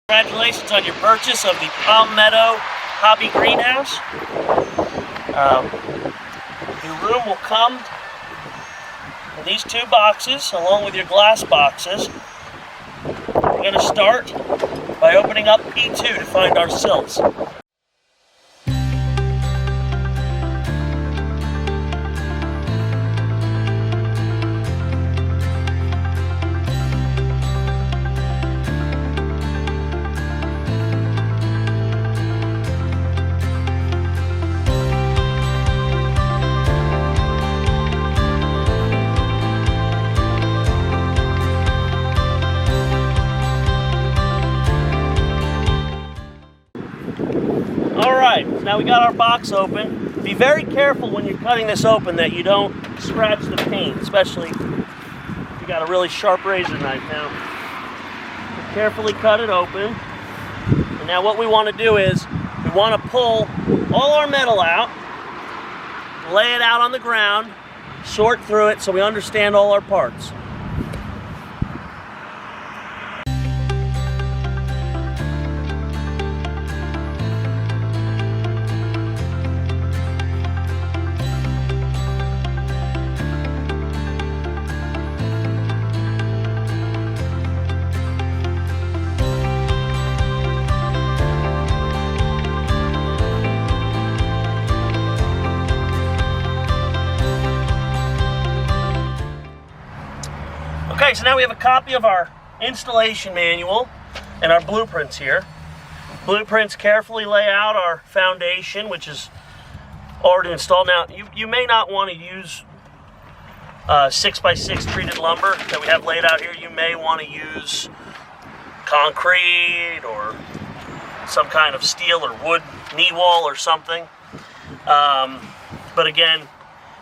Congratulations on your purchase of the Palmetto Hobby Greenhouse. Your room will come in these two boxes along with your glass boxes. We're going to start by opening up P2 to find our sills. Now we got our box open. Be very careful when you're cutting this open that you don't scratch the paint, especially if you got a really sharp razor knife. Now, carefully cut it open. And now what we want to do is we want to pull all our metal out, lay it out on the ground, sort through it so we understand all our parts. Okay, so now we have a copy of our installation manual and our blueprints here. Blueprints carefully lay out our foundation, which is already installed. Now, you may not want to use 6x6 treated lumber that we have laid out here. You may want to use concrete or some kind of steel or wood knee wall or something. But again,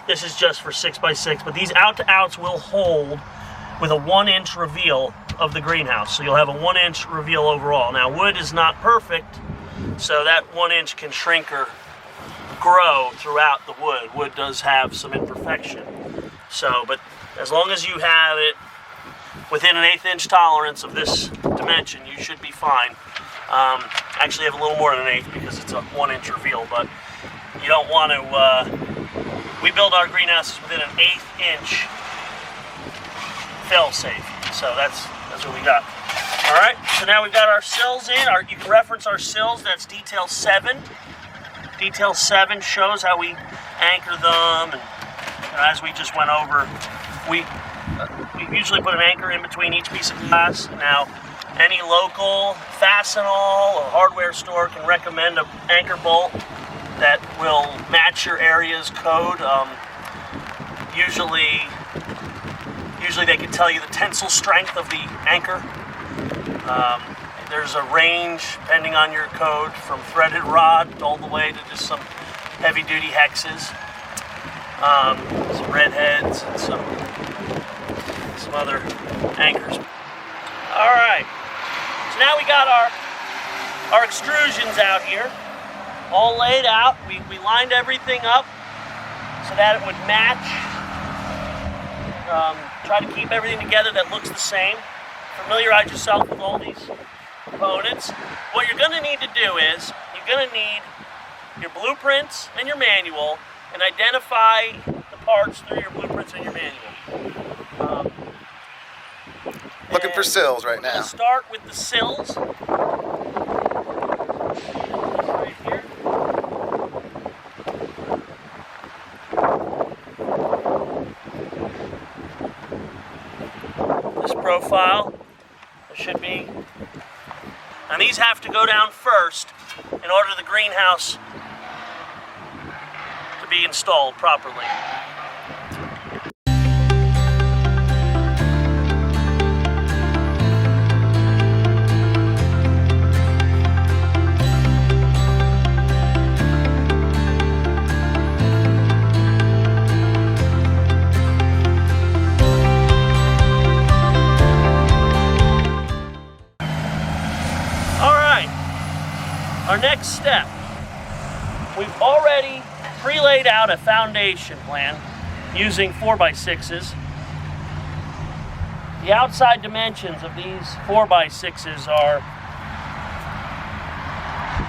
this is just for 6x6. But these out-to-outs will hold with a 1-inch reveal of the greenhouse. So you'll have a 1-inch reveal overall. Now, wood is not perfect, so that 1 inch can shrink or grow throughout the wood. Wood does have some imperfection. So, but as long as you have it within an 1/8 inch tolerance of this dimension, you should be fine. Actually, I have a little more than an 1/8 because it's a 1-inch reveal, but you don't want to, we build our greenhouses within an 1/8 inch fail-safe. So that's what we got. All right, so now we've got our sills in. You can reference our sills. That's detail 7. Detail 7 shows how we anchor them, and as we just went over, we usually put an anchor in between each piece of glass. Now, any local Fastenal or hardware store can recommend an anchor bolt that will match your area's code. Usually they can tell you the tensile strength of the anchor. There's a range, depending on your code, from threaded rod all the way to just some heavy-duty hexes. Some redheads and some other anchors. All right, so now we got our extrusions out here, all laid out. We lined everything up so that it would match. Try to keep everything together that looks the same. Familiarize yourself with all these components. What you're going to need to do is, you're going to need your blueprints and your manual, and identify the parts through your blueprints and your manual. Looking for sills right now. We'll start with the sills. Right here. Profile. There should be. And these have to go down first in order for the greenhouse to be installed properly. Our next step, we've already pre-laid out a foundation plan using 4x6s. The outside dimensions of these 4x6s are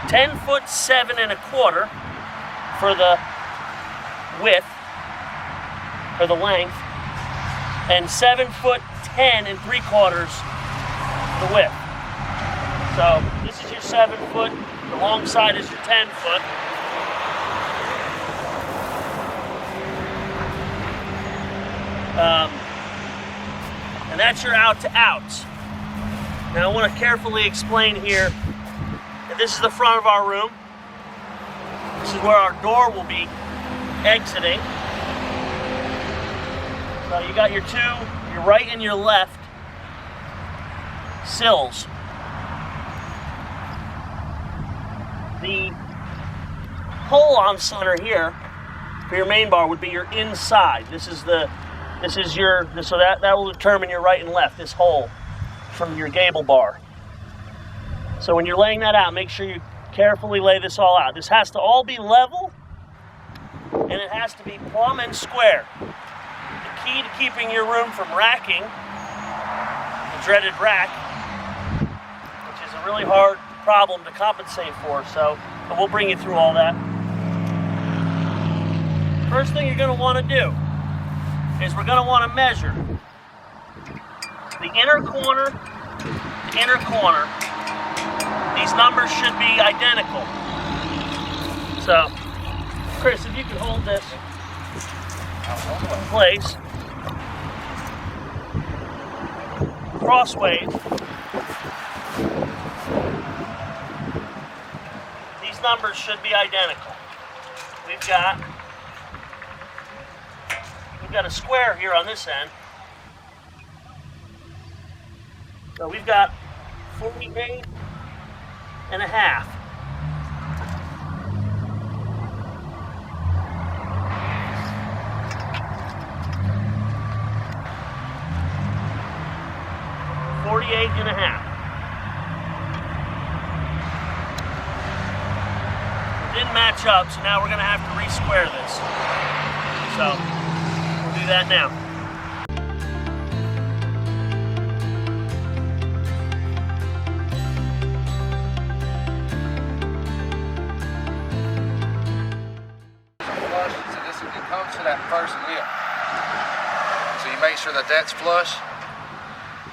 10 foot 7 1/4 for the width, or the length, and 7 foot 10 3/4 the width. So this is your 7 foot, the long side is your 10 foot. And that's your out to outs. Now I want to carefully explain here that this is the front of our room. This is where our door will be exiting. So you got your right and your left sills. The hole on center here for your main bar would be your inside. So that will determine your right and left, this hole from your gable bar. So when you're laying that out, make sure you carefully lay this all out. This has to all be level, and it has to be plumb and square. The key to keeping your room from racking, the dreaded rack, which is a really hard problem to compensate for, but we'll bring you through all that. First thing you're going to want to do is we're going to want to measure the inner corner. These numbers should be identical. So, Chris, if you could hold this in place crossways, these numbers should be identical. We've got a square here on this end. So we've got 48 and a half. It didn't match up, so now we're going to have to re-square this. So we'll do that now. To that first lip. So you make sure that that's flush,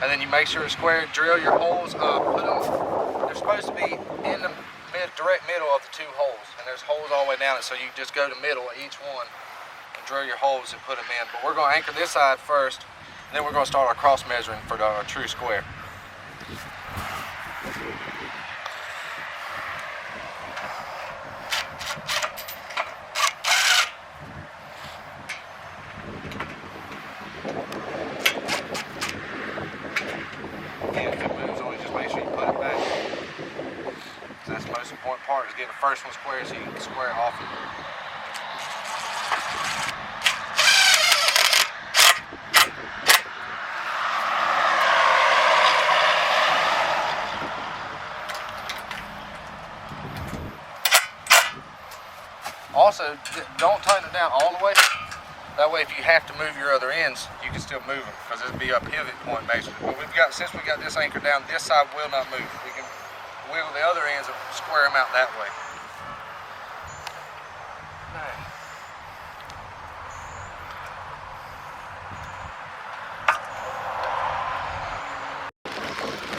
and then you make sure it's square. Drill your holes up. They're supposed to be in the direct middle of the two holes, and there's holes all the way down it. So you just go to middle of each one and drill your holes and put them in. But we're going to anchor this side first, and then we're going to start our cross measuring for the true square. Part is getting the first one square so you can square it off. Also, don't tighten it down all the way. That way, if you have to move your other ends, you can still move them because it'll be a pivot point basically. But since we got this anchored down, this side will not move. We can wiggle the other ends and square them out that way.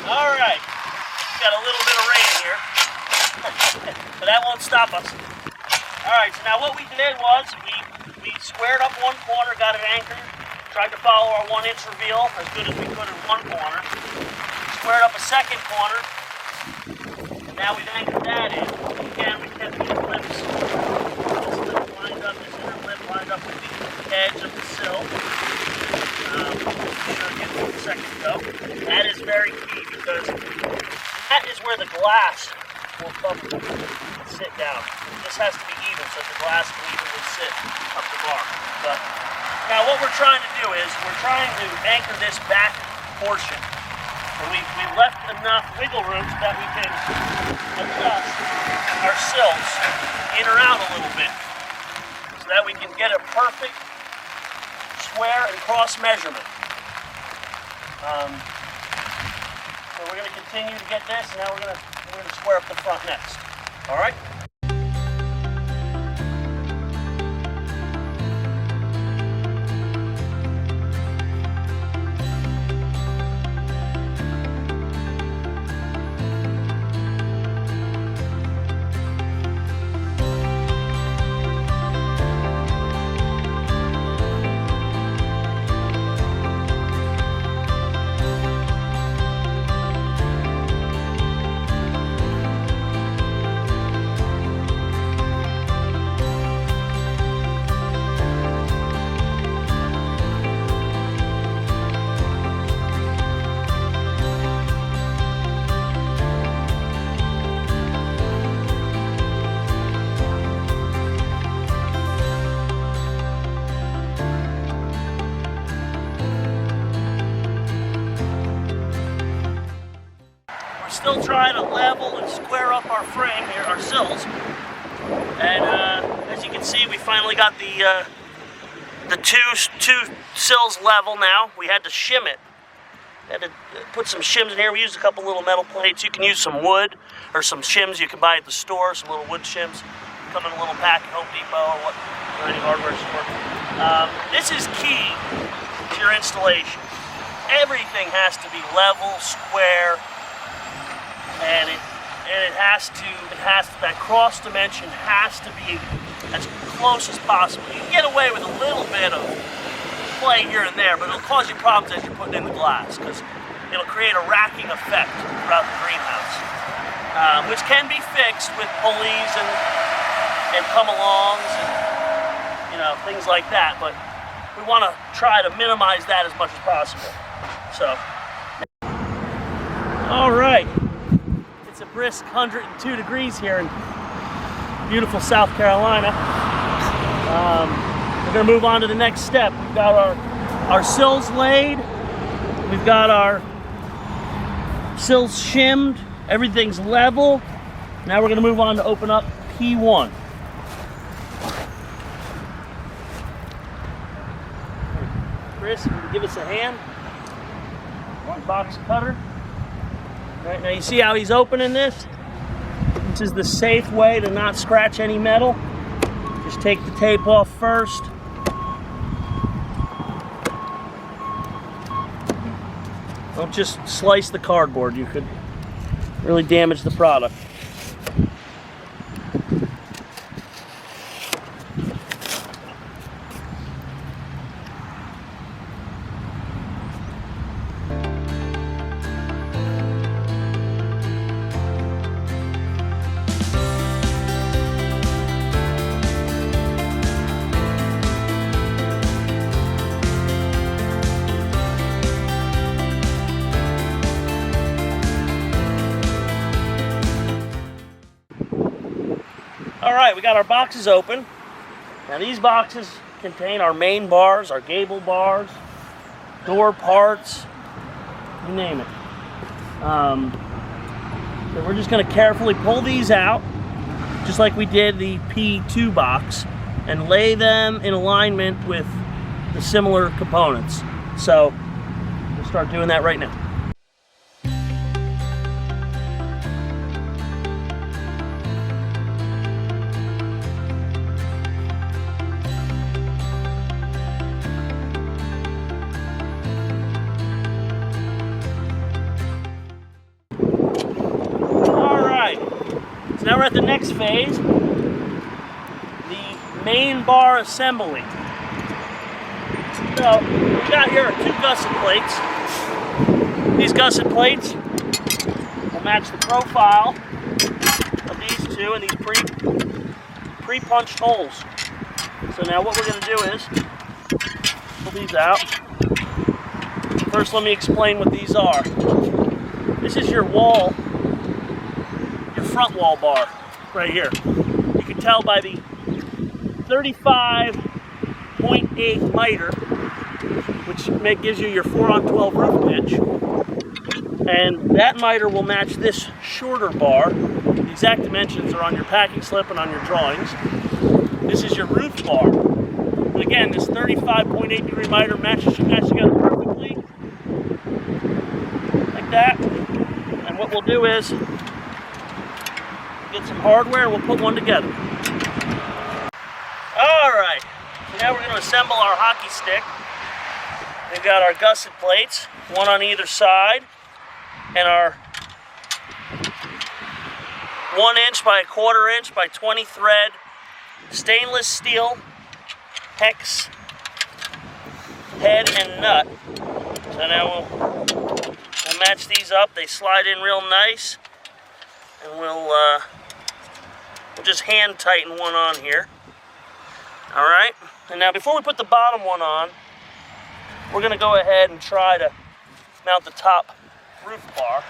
All right, got a little bit of rain here, but that won't stop us. All right, so now what we did was we squared up one corner, got it anchored, tried to follow our 1 inch reveal as good as we could in one corner, squared up a second corner. Now we've anchored that in. Again, we kept these lips. This lip lined up, this inner lip lined up with the edge of the sill. Be sure to get it a second go. That is very key because that is where the glass will come and sit down. This has to be even so the glass can evenly sit up the bar. But now what we're trying to do is we're trying to anchor this back portion. And we've left enough wiggle room so that we can adjust our sills in or out a little bit so that we can get a perfect square and cross measurement. So we're going to continue to get this, and now we're going to square up the front next. All right. Still trying to level and square up our frame here, our sills. And as you can see, we finally got the two sills level now. We had to shim it. Had to put some shims in here. We used a couple little metal plates. You can use some wood or some shims you can buy at the store, some little wood shims. Come in a little pack at Home Depot or any hardware store. This is key to your installation. Everything has to be level, square, and that cross dimension has to be as close as possible. You can get away with a little bit of play here and there, but it'll cause you problems as you're putting in the glass because it'll create a racking effect throughout the greenhouse, which can be fixed with pulleys and come-alongs and things like that. But we want to try to minimize that as much as possible. So, all right. It's a brisk 102 degrees here in beautiful South Carolina. We're going to move on to the next step. We've got our sills laid. We've got our sills shimmed. Everything's level. Now we're going to move on to open up P1. Chris, can you give us a hand? One box cutter. All right, now you see how he's opening this? This is the safe way to not scratch any metal. Just take the tape off first. Don't just slice the cardboard. You could really damage the product. All right, we got our boxes open. Now these boxes contain our main bars, our gable bars, door parts, you name it. So we're just going to carefully pull these out, just like we did the P2 box, and lay them in alignment with the similar components. So we'll start doing that right now. Now we're at the next phase, the main bar assembly. So we got here two gusset plates. These gusset plates will match the profile of these two and these pre-punched holes. So now what we're going to do is pull these out. First, let me explain what these are. This is your wall. Front wall bar right here. You can tell by the 35.8 miter, which gives you your 4-on-12 roof pitch, and that miter will match this shorter bar. The exact dimensions are on your packing slip and on your drawings. This is your roof bar. And again, this 35.8 degree miter should match together perfectly, like that. And what we'll do is get some hardware, and we'll put one together. All right, so now we're going to assemble our hockey stick. We've got our gusset plates, one on either side, and our 1 inch by 1/4 inch by 20 thread stainless steel hex head and nut. So now we'll match these up. They slide in real nice, and we'll just hand tighten one on here. All right, and now before we put the bottom one on, we're going to go ahead and try to mount the top roof bar.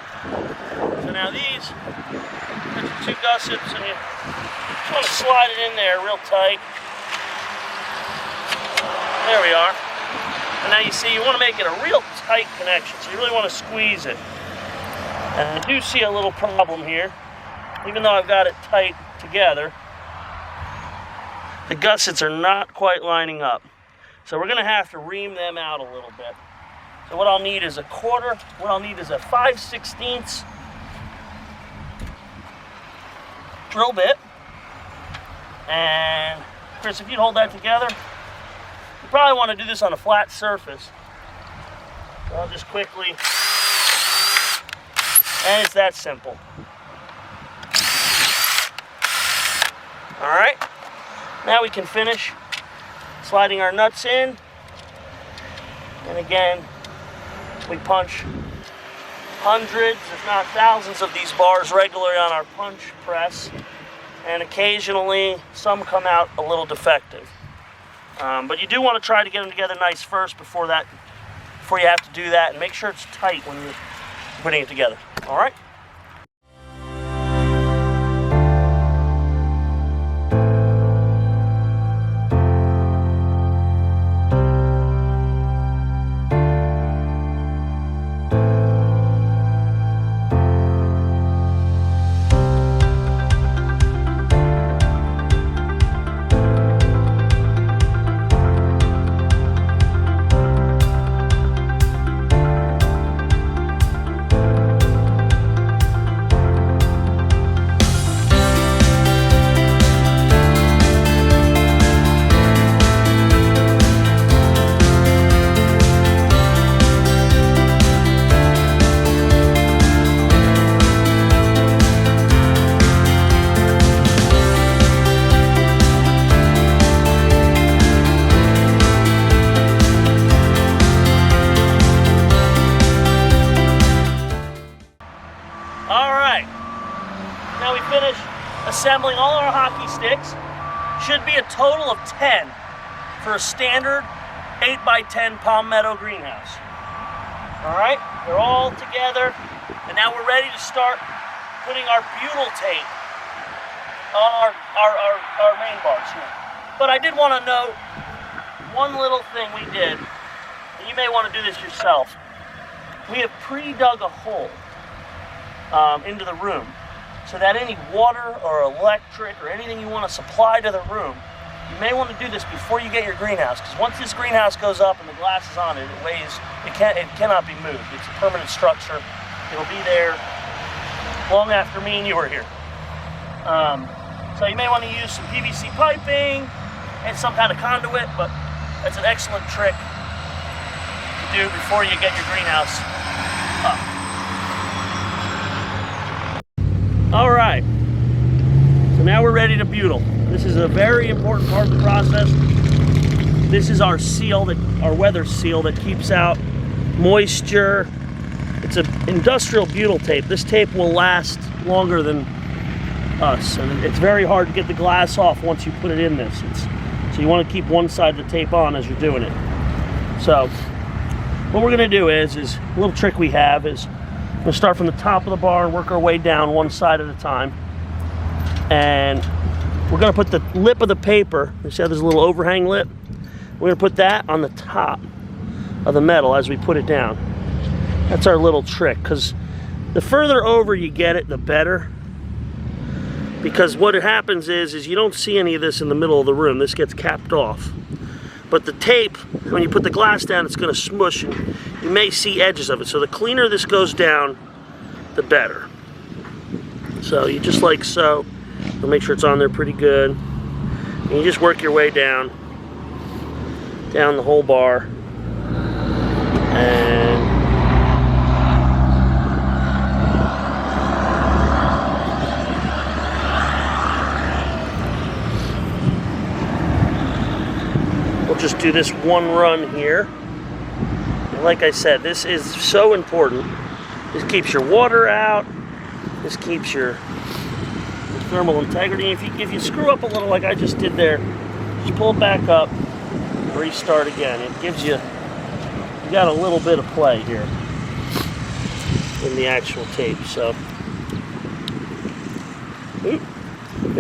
So now these are your 2 gussets, and you just want to slide it in there real tight. There we are. And now you see, you want to make it a real tight connection, so you really want to squeeze it. And I do see a little problem here. Even though I've got it tight together, the gussets are not quite lining up. So we're going to have to ream them out a little bit. So what I'll need is a 1/4, what I'll need is a 5/16 drill bit. And Chris, if you'd hold that together, you probably want to do this on a flat surface. So I'll just quickly, and it's that simple. All right, now we can finish sliding our nuts in. And again, we punch hundreds, if not thousands, of these bars regularly on our punch press. And occasionally, some come out a little defective. But you do want to try to get them together nice first before you have to do that, and make sure it's tight when you're putting it together. All right? Now we finish assembling all our hockey sticks. Should be a total of 10 for a standard 8x10 Palmetto greenhouse. All right, they're all together, and now we're ready to start putting our butyl tape on our main bars here. But I did want to note one little thing we did, and you may want to do this yourself. We have pre-dug a hole into the room so that any water or electric or anything you want to supply to the room, you may want to do this before you get your greenhouse, because once this greenhouse goes up and the glass is on it, it cannot be moved. It's a permanent structure. It'll be there long after me and you were here. So you may want to use some PVC piping and some kind of conduit, but that's an excellent trick to do before you get your greenhouse up. All right, so now we're ready to butyl. This is a very important part of the process. This is our seal, our weather seal that keeps out moisture. It's an industrial butyl tape. This tape will last longer than us, and it's very hard to get the glass off once you put it in this. So you want to keep one side of the tape on as you're doing it. So what we're going to do is a little trick we have is we're going to start from the top of the bar and work our way down one side at a time. And we're going to put the lip of the paper, you see how there's a little overhang lip? We're going to put that on the top of the metal as we put it down. That's our little trick, because the further over you get it, the better. Because what happens is you don't see any of this in the middle of the room. This gets capped off. But the tape, when you put the glass down, it's going to smush, and you may see edges of it. So the cleaner this goes down, the better. So you just like so. So make sure it's on there pretty good. And you just work your way down the whole bar. And we'll just do this one run here. And like I said, this is so important. This keeps your water out. This keeps your thermal integrity. If you screw up a little like I just did there, just pull it back up, restart again. It gives you got a little bit of play here in the actual tape. So, we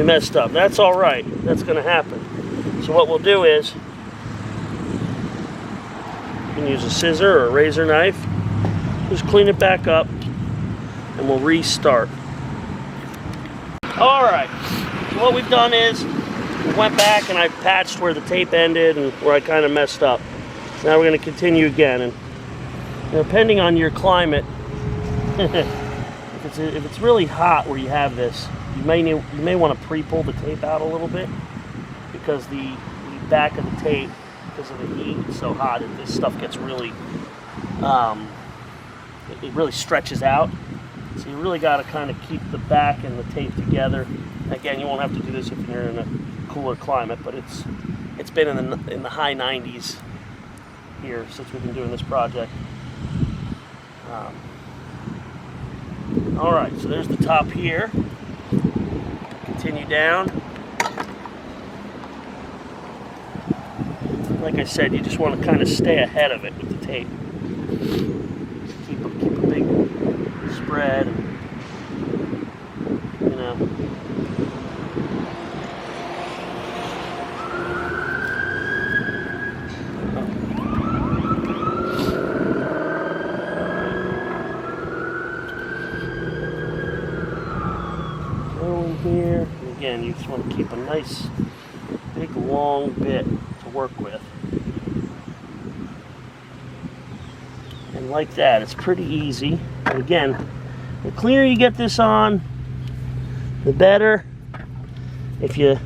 messed up. That's all right. That's going to happen. So what we'll do is, you can use a scissor or a razor knife. Just clean it back up, and we'll restart. All right. So what we've done is, we went back and I patched where the tape ended and where I kind of messed up. Now we're going to continue again, and depending on your climate, if it's really hot where you have this, you may want to pre-pull the tape out a little bit, because the back of the tape, because of the heat, it's so hot, this stuff gets really, it really stretches out. So you really got to kind of keep the back and the tape together. Again, you won't have to do this if you're in a cooler climate, but it's been in the high 90s here since we've been doing this project. All right, so there's the top here. Continue down. Like I said, you just want to kind of stay ahead of it with the tape. Keep a big spread, you know. Here, and again, you just want to keep a nice big long bit to work with, and like that, it's pretty easy. And again, the cleaner you get this on, the better. If you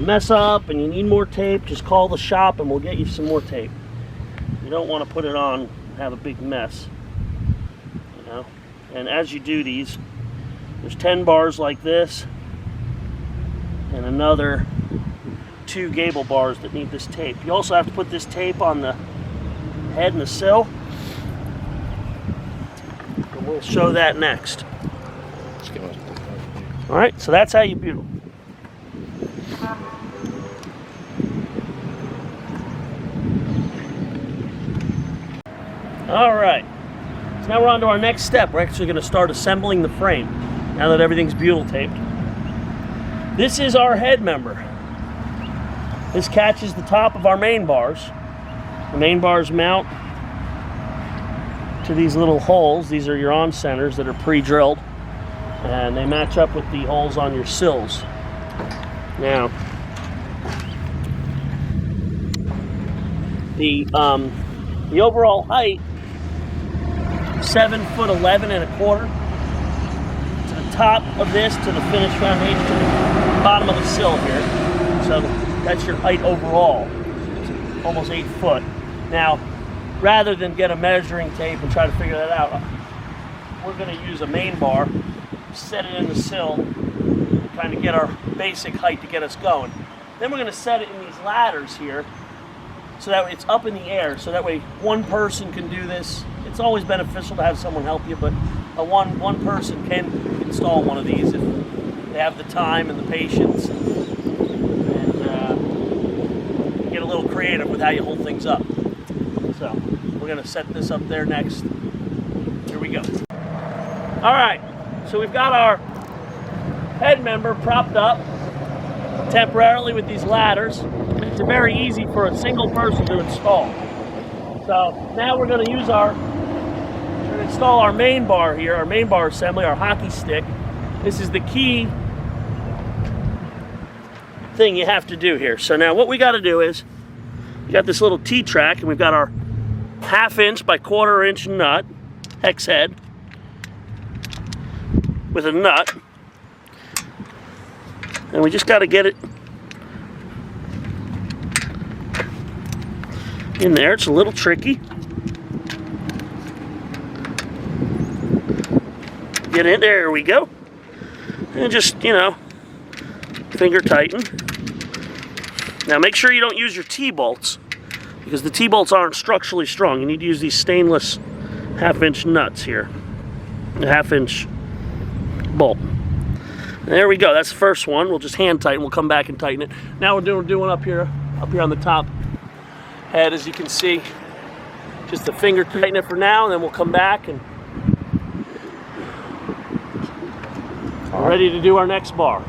mess up and you need more tape, just call the shop and we'll get you some more tape. You don't want to put it on and have a big mess, you know. And as you do these, there's 10 bars like this, and another 2 gable bars that need this tape. You also have to put this tape on the head and the sill, and we'll show that next. All right, so that's how you butyl. All right, so now we're on to our next step. We're actually going to start assembling the frame. Now that everything's butyl taped. This is our head member. This catches the top of our main bars. The main bars mount to these little holes. These are your on centers that are pre-drilled, and they match up with the holes on your sills. Now, the overall height, 7'11". Top of this to the finished foundation to the bottom of the sill here. So that's your height overall. It's almost 8 foot. Now, rather than get a measuring tape and try to figure that out, we're going to use a main bar, set it in the sill, and kind of get our basic height to get us going. Then we're going to set it in these ladders here so that it's up in the air, so that way one person can do this. It's always beneficial to have someone help you, but one person can install one of these if they have the time and the patience, and get a little creative with how you hold things up. So we're going to set this up there next. Here we go. All right, so we've got our head member propped up temporarily with these ladders. It's very easy for a single person to install. So now we're going to use install our main bar here, our main bar assembly, our hockey stick. This is the key thing you have to do here. So now what we got to do is, we got this little T-track, and we've got our 1/2 inch by 1/4 inch nut, hex head, with a nut. And we just got to get it in there. It's a little tricky. Get in, there we go. And just, you know, finger tighten. Now make sure you don't use your T-bolts, because the T-bolts aren't structurally strong. You need to use these stainless 1/2-inch nuts here. A 1/2-inch bolt. There we go, that's the first one. We'll just hand tighten, we'll come back and tighten it. Now we're doing up here on the top head, as you can see. Just a finger tighten it for now, and then we'll come back and ready to do our next bar.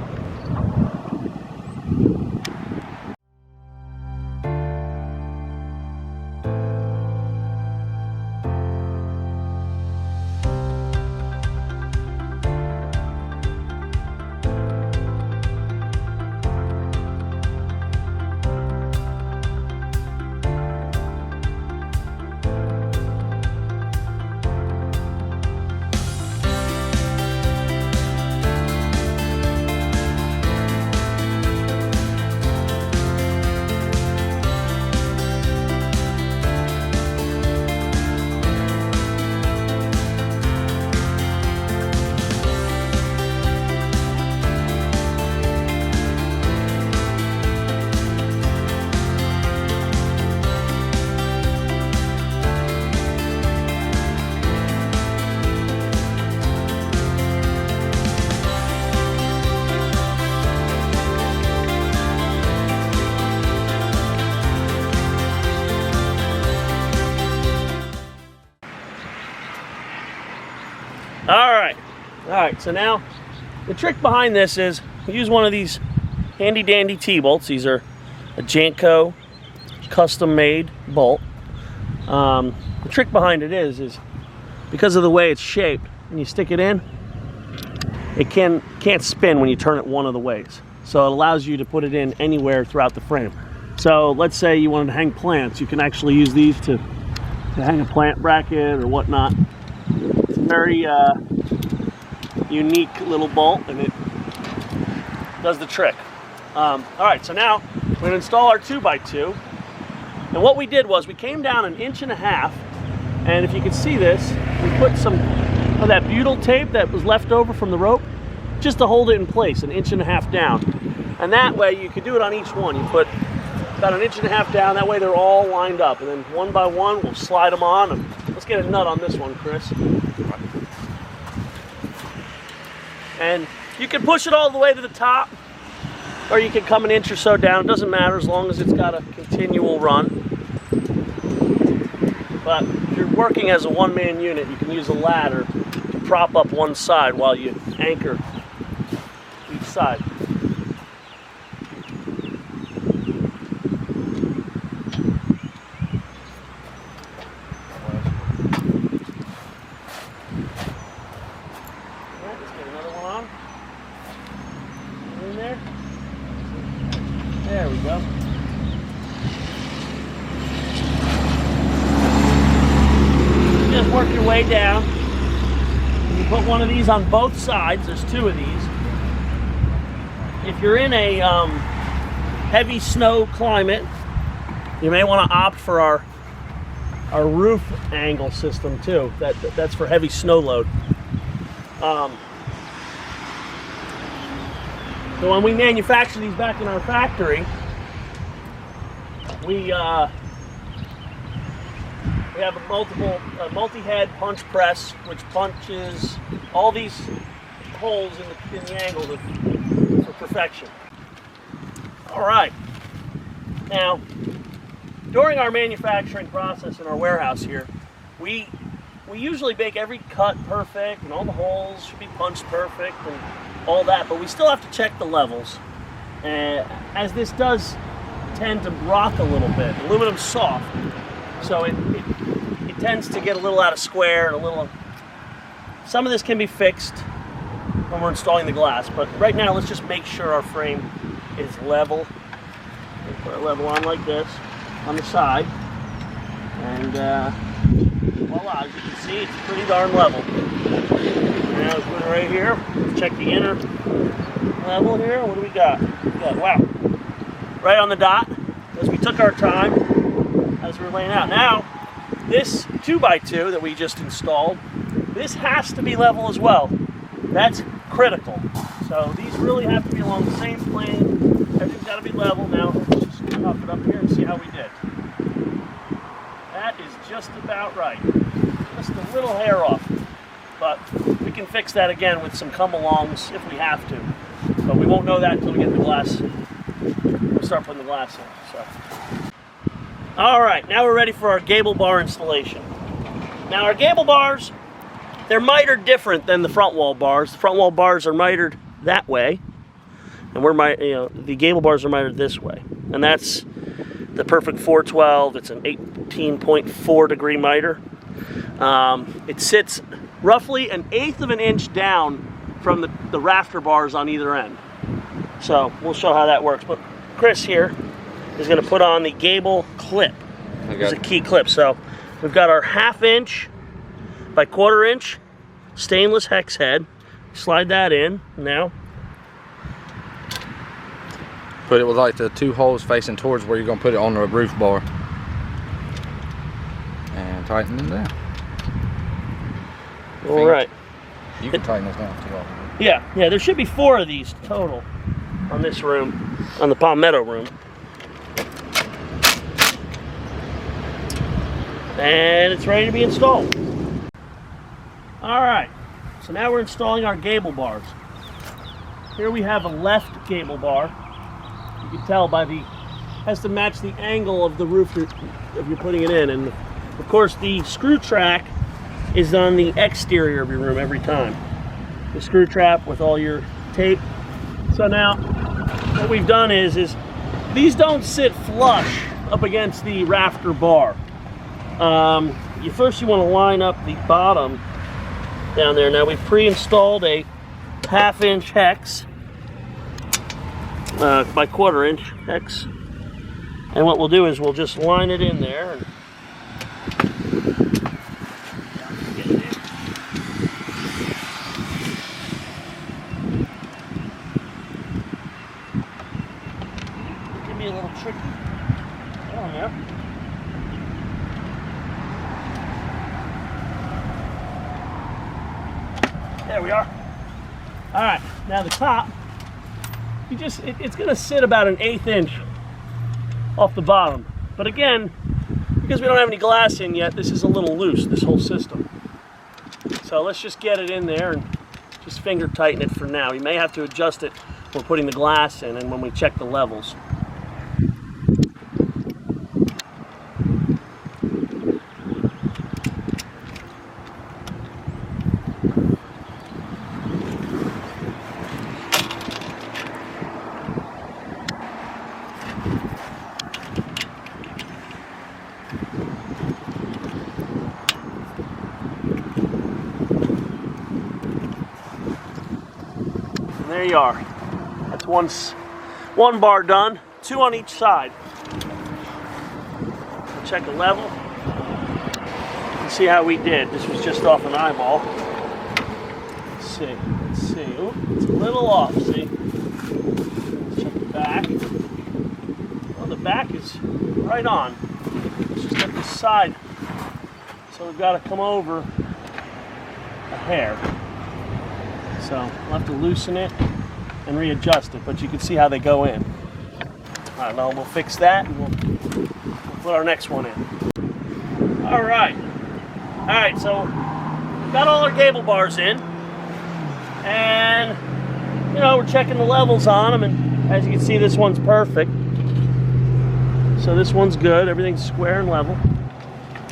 All right, so now the trick behind this is use one of these handy dandy T-bolts. These are a Janco custom made bolt. The trick behind it is because of the way it's shaped, when you stick it in, it can't spin when you turn it one of the ways. So it allows you to put it in anywhere throughout the frame. So let's say you wanted to hang plants, you can actually use these to hang a plant bracket or whatnot. It's a very unique little bolt, and it does the trick. All right, so now we're going to install our 2x2. And what we did was we came down 1.5 inches, and if you can see this, we put some of that butyl tape that was left over from the rope just to hold it in place, 1.5 inches down. And that way you could do it on each one. You put about 1.5 inches down, that way they're all lined up. And then one by one, we'll slide them on. And let's get a nut on this one, Chris. And you can push it all the way to the top, or you can come 1 inch or so down. It doesn't matter as long as it's got a continual run. But if you're working as a one-man unit, you can use a ladder to prop up one side while you anchor each side. There we go. Just work your way down. You put one of these on both sides. There's 2 of these. If you're in a heavy snow climate, you may want to opt for our roof angle system too. That's for heavy snow load. So when we manufacture these back in our factory, we have a multi-head punch press, which punches all these holes in the angle for perfection. All right. Now, during our manufacturing process in our warehouse here, we usually make every cut perfect, and all the holes should be punched perfect, and all that, but we still have to check the levels, as this does tend to rock a little bit. Aluminum's soft, so it tends to get a little out of square, and some of this can be fixed when we're installing the glass, but right now let's just make sure our frame is level. We'll put our level on like this on the side, and voila, as you can see, it's pretty darn level. Now let's put it right here, check the inner level here. What do we got? Wow, right on the dot, as we took our time as we were laying out. Now, this 2x2 that we just installed, this has to be level as well. That's critical. So these really have to be along the same plane. Everything's got to be level. Now, let's just pop it up here and see how we did. That is just about right. Just a little hair off. But we can fix that again with some come-alongs if we have to. But we won't know that until we get the glass. We'll start putting the glass in. So. All right, now we're ready for our gable bar installation. Now our gable bars, they're mitered different than the front wall bars. The front wall bars are mitered that way, and the gable bars are mitered this way. And that's the Perfect 412. It's an 18.4 degree miter. It sits roughly 1/8 of an inch down from the rafter bars on either end. So we'll show how that works. But Chris here is going to put on the gable clip. It's a key clip. So we've got our 1/2 inch by 1/4 inch stainless hex head. Slide that in now. Put it with like the 2 holes facing towards where you're going to put it on the roof bar. And tighten them down. All right. You can tighten those down too. Yeah, there should be 4 of these total on this room, on the Palmetto room. And it's ready to be installed. All right, so now we're installing our gable bars. Here we have a left gable bar. You can tell by has to match the angle of the roof if you're putting it in. And of course the screw track is on the exterior of your room every time. The screw trap with all your tape. So now what we've done is these don't sit flush up against the rafter bar. First you want to line up the bottom down there. Now we've pre-installed a 1/2 inch hex by 1/4 inch hex, and what we'll do is we'll just line it in there and give me a little tricky down there. There we are. All right, now the top, it's gonna sit about 1/8 inch off the bottom. But again, because we don't have any glass in yet, this is a little loose, this whole system. So let's just get it in there and just finger tighten it for now. We may have to adjust it when we're putting the glass in and when we check the levels. There you are. That's one bar done, 2 on each side. We'll check the level and see how we did. This was just off an eyeball. Let's see. Ooh, it's a little off, see? Let's check the back. Well, the back is right on. Let's just get this side. So we've got to come over a hair. So we'll have to loosen it and readjust it, but you can see how they go in. All right, now we'll fix that and we'll put our next one in. All right, so we've got all our gable bars in, and we're checking the levels on them, and as you can see, this one's perfect. So this one's good, everything's square and level.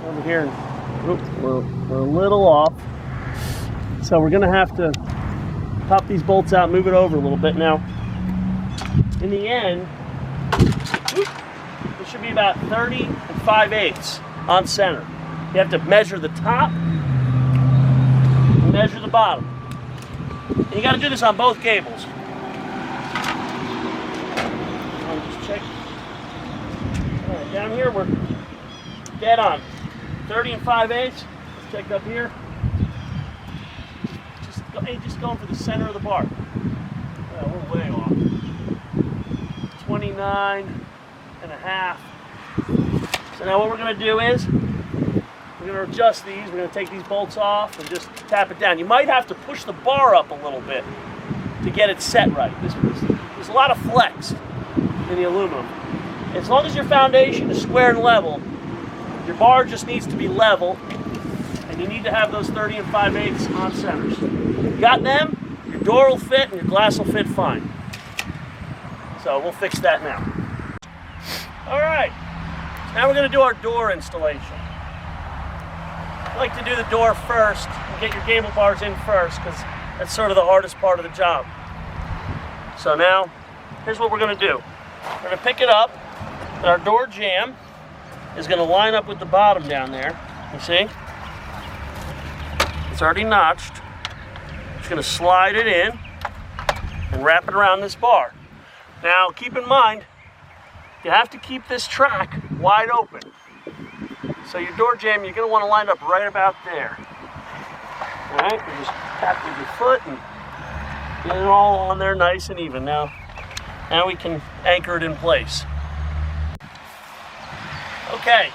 Over here, we're a little off, so we're gonna have to pop these bolts out, move it over a little bit. Now, in the end, it should be about 30 5/8 on center. You have to measure the top and measure the bottom. And you got to do this on both gables. I'll just check. All right, down here we're dead on. 30 5/8. Let's check up here. Just going for the center of the bar. Yeah, we're way off. 29 and a half. So now what we're going to do is we're going to adjust these. We're going to take these bolts off and just tap it down. You might have to push the bar up a little bit to get it set right. There's a lot of flex in the aluminum. As long as your foundation is square and level, your bar just needs to be level, and you need to have those 30 and 5/8 on centers. You got them, your door will fit and your glass will fit fine. So we'll fix that now. All right, now we're going to do our door installation. I like to do the door first and get your gable bars in first because that's sort of the hardest part of the job. So now, here's what we're going to do. We're going to pick it up, and our door jamb is going to line up with the bottom down there. You see? It's already notched. Just going to slide it in and wrap it around this bar. Now, keep in mind, you have to keep this track wide open. So your door jamb, you're going to want to line up right about there. All right? You just tap with your foot and get it all on there nice and even. Now we can anchor it in place. Okay.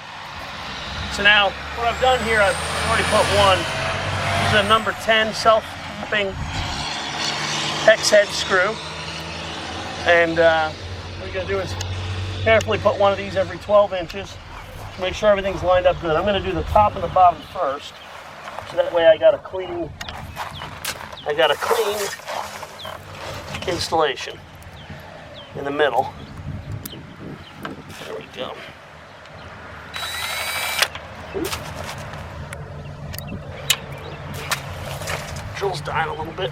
So now, what I've done here, I've already put one. This is a number 10 self-tapping hex head screw. And what you're going to do is carefully put one of these every 12 inches to make sure everything's lined up good. I'm going to do the top and the bottom first, so that way I got a clean installation in the middle. There we go. Drill's dying a little bit.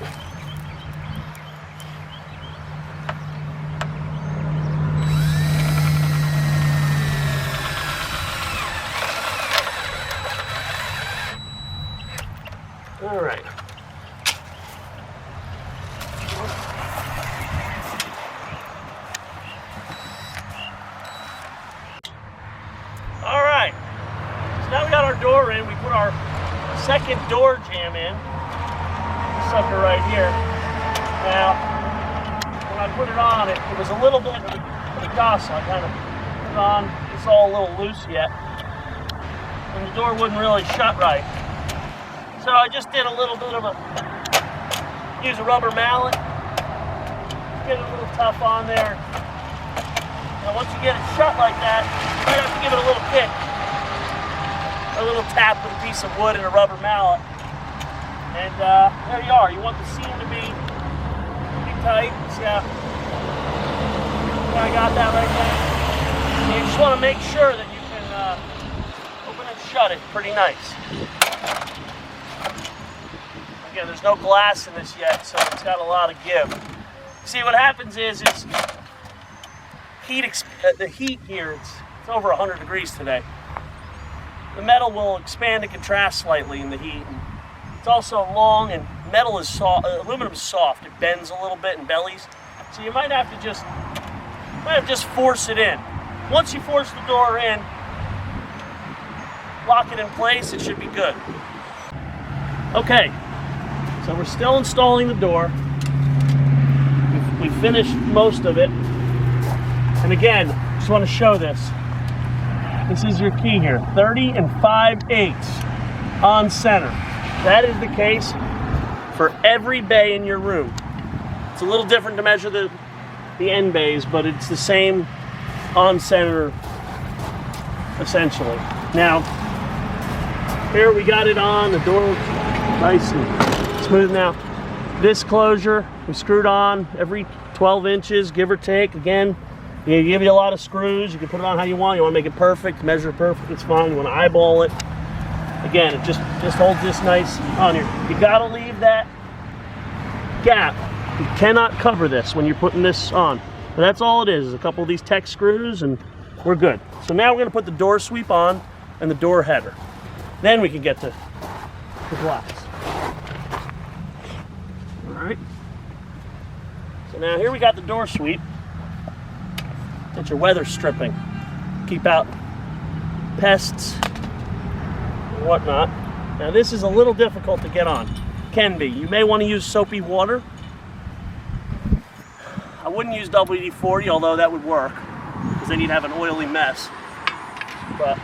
All right. All right. So now we got our door in. We put our second door jamb in. This sucker right here. Now, when I put it on, it was a little bit docile. I kind of put it on. It's all a little loose yet, and the door wouldn't really shut right. So I just did a little bit of use a rubber mallet, get it a little tough on there. Now once you get it shut like that, you might have to give it a little kick, a little tap with a piece of wood and a rubber mallet. And there you are. You want the seam to be tight. See how I got that right there? And you just want to make sure that you can open and shut it pretty nice. Again, there's no glass in this yet, so it's got a lot of give. See, what happens is the heat here, it's over 100 degrees today. The metal will expand and contrast slightly in the heat. It's also long, and metal is soft. Aluminum is soft. It bends a little bit and bellies. So you might have to just force it in. Once you force the door in, lock it in place, it should be good. Okay. So we're still installing the door. We've finished most of it. And again, just want to show this. This is your key here, 30 and 5/8 on center. That is the case for every bay in your room. It's a little different to measure the end bays, but it's the same on center, essentially. Now, here we got it on, the door nice and smooth. Now, this closure we screwed on every 12 inches, give or take. Again, you give you a lot of screws. You can put it on how you want. You want to make it perfect, measure it perfect, it's fine. You want to eyeball it. Again, it just holds this nice on here. You gotta leave that gap. You cannot cover this when you're putting this on. But that's all it is a couple of these Tech screws and we're good. So now we're gonna put the door sweep on and the door header. Then we can get to the glass. All right. So now here we got the door sweep. Get your weather stripping. Keep out pests and whatnot. Now this is a little difficult to get on. Can be. You may want to use soapy water. wouldn't use WD-40, although that would work, because then you'd have an oily mess. But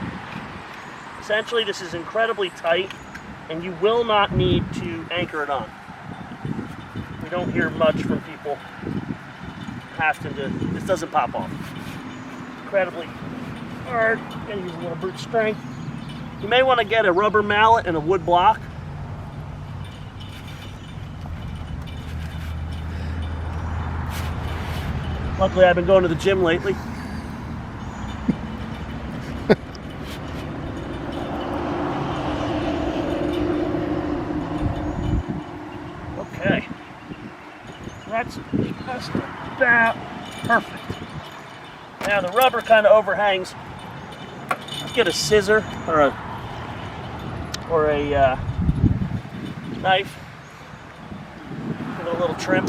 essentially this is incredibly tight, and you will not need to anchor it on. We don't hear much from people having to, this doesn't pop off. Incredibly hard, gotta use a little brute strength. You may want to get a rubber mallet and a wood block. Luckily I've been going to the gym lately. Okay, that's just about perfect. Now the rubber kind of overhangs. Get a scissor or a knife. Give it a little trim.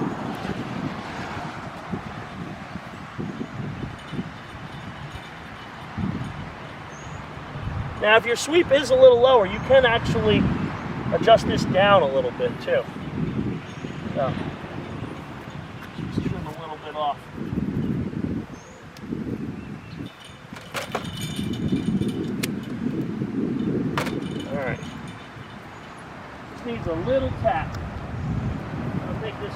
Now, if your sweep is a little lower, you can actually adjust this down a little bit too. So, just trim a little bit off. All right. This needs a little tap. I'll take this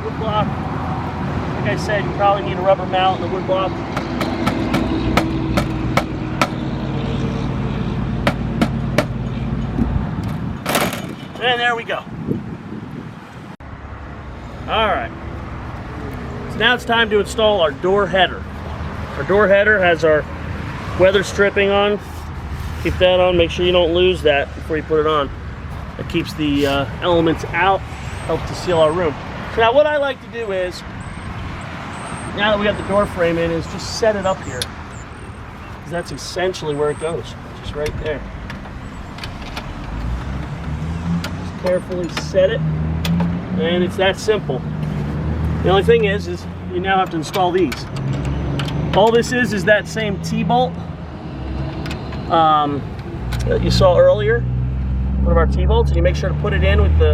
wood block. Like I said, you probably need a rubber mallet and a wood block. And there we go. All right. So now it's time to install our door header. Our door header has our weather stripping on. Keep that on. Make sure you don't lose that before you put it on. It keeps the elements out, helps to seal our room. So now what I like to do is, now that we got the door frame in, is just set it up here. Because that's essentially where it goes. Just right there. Carefully set it, and it's that simple. The only thing is you now have to install these. All this is that same T-bolt that you saw earlier, one of our T-bolts, and you make sure to put it in with the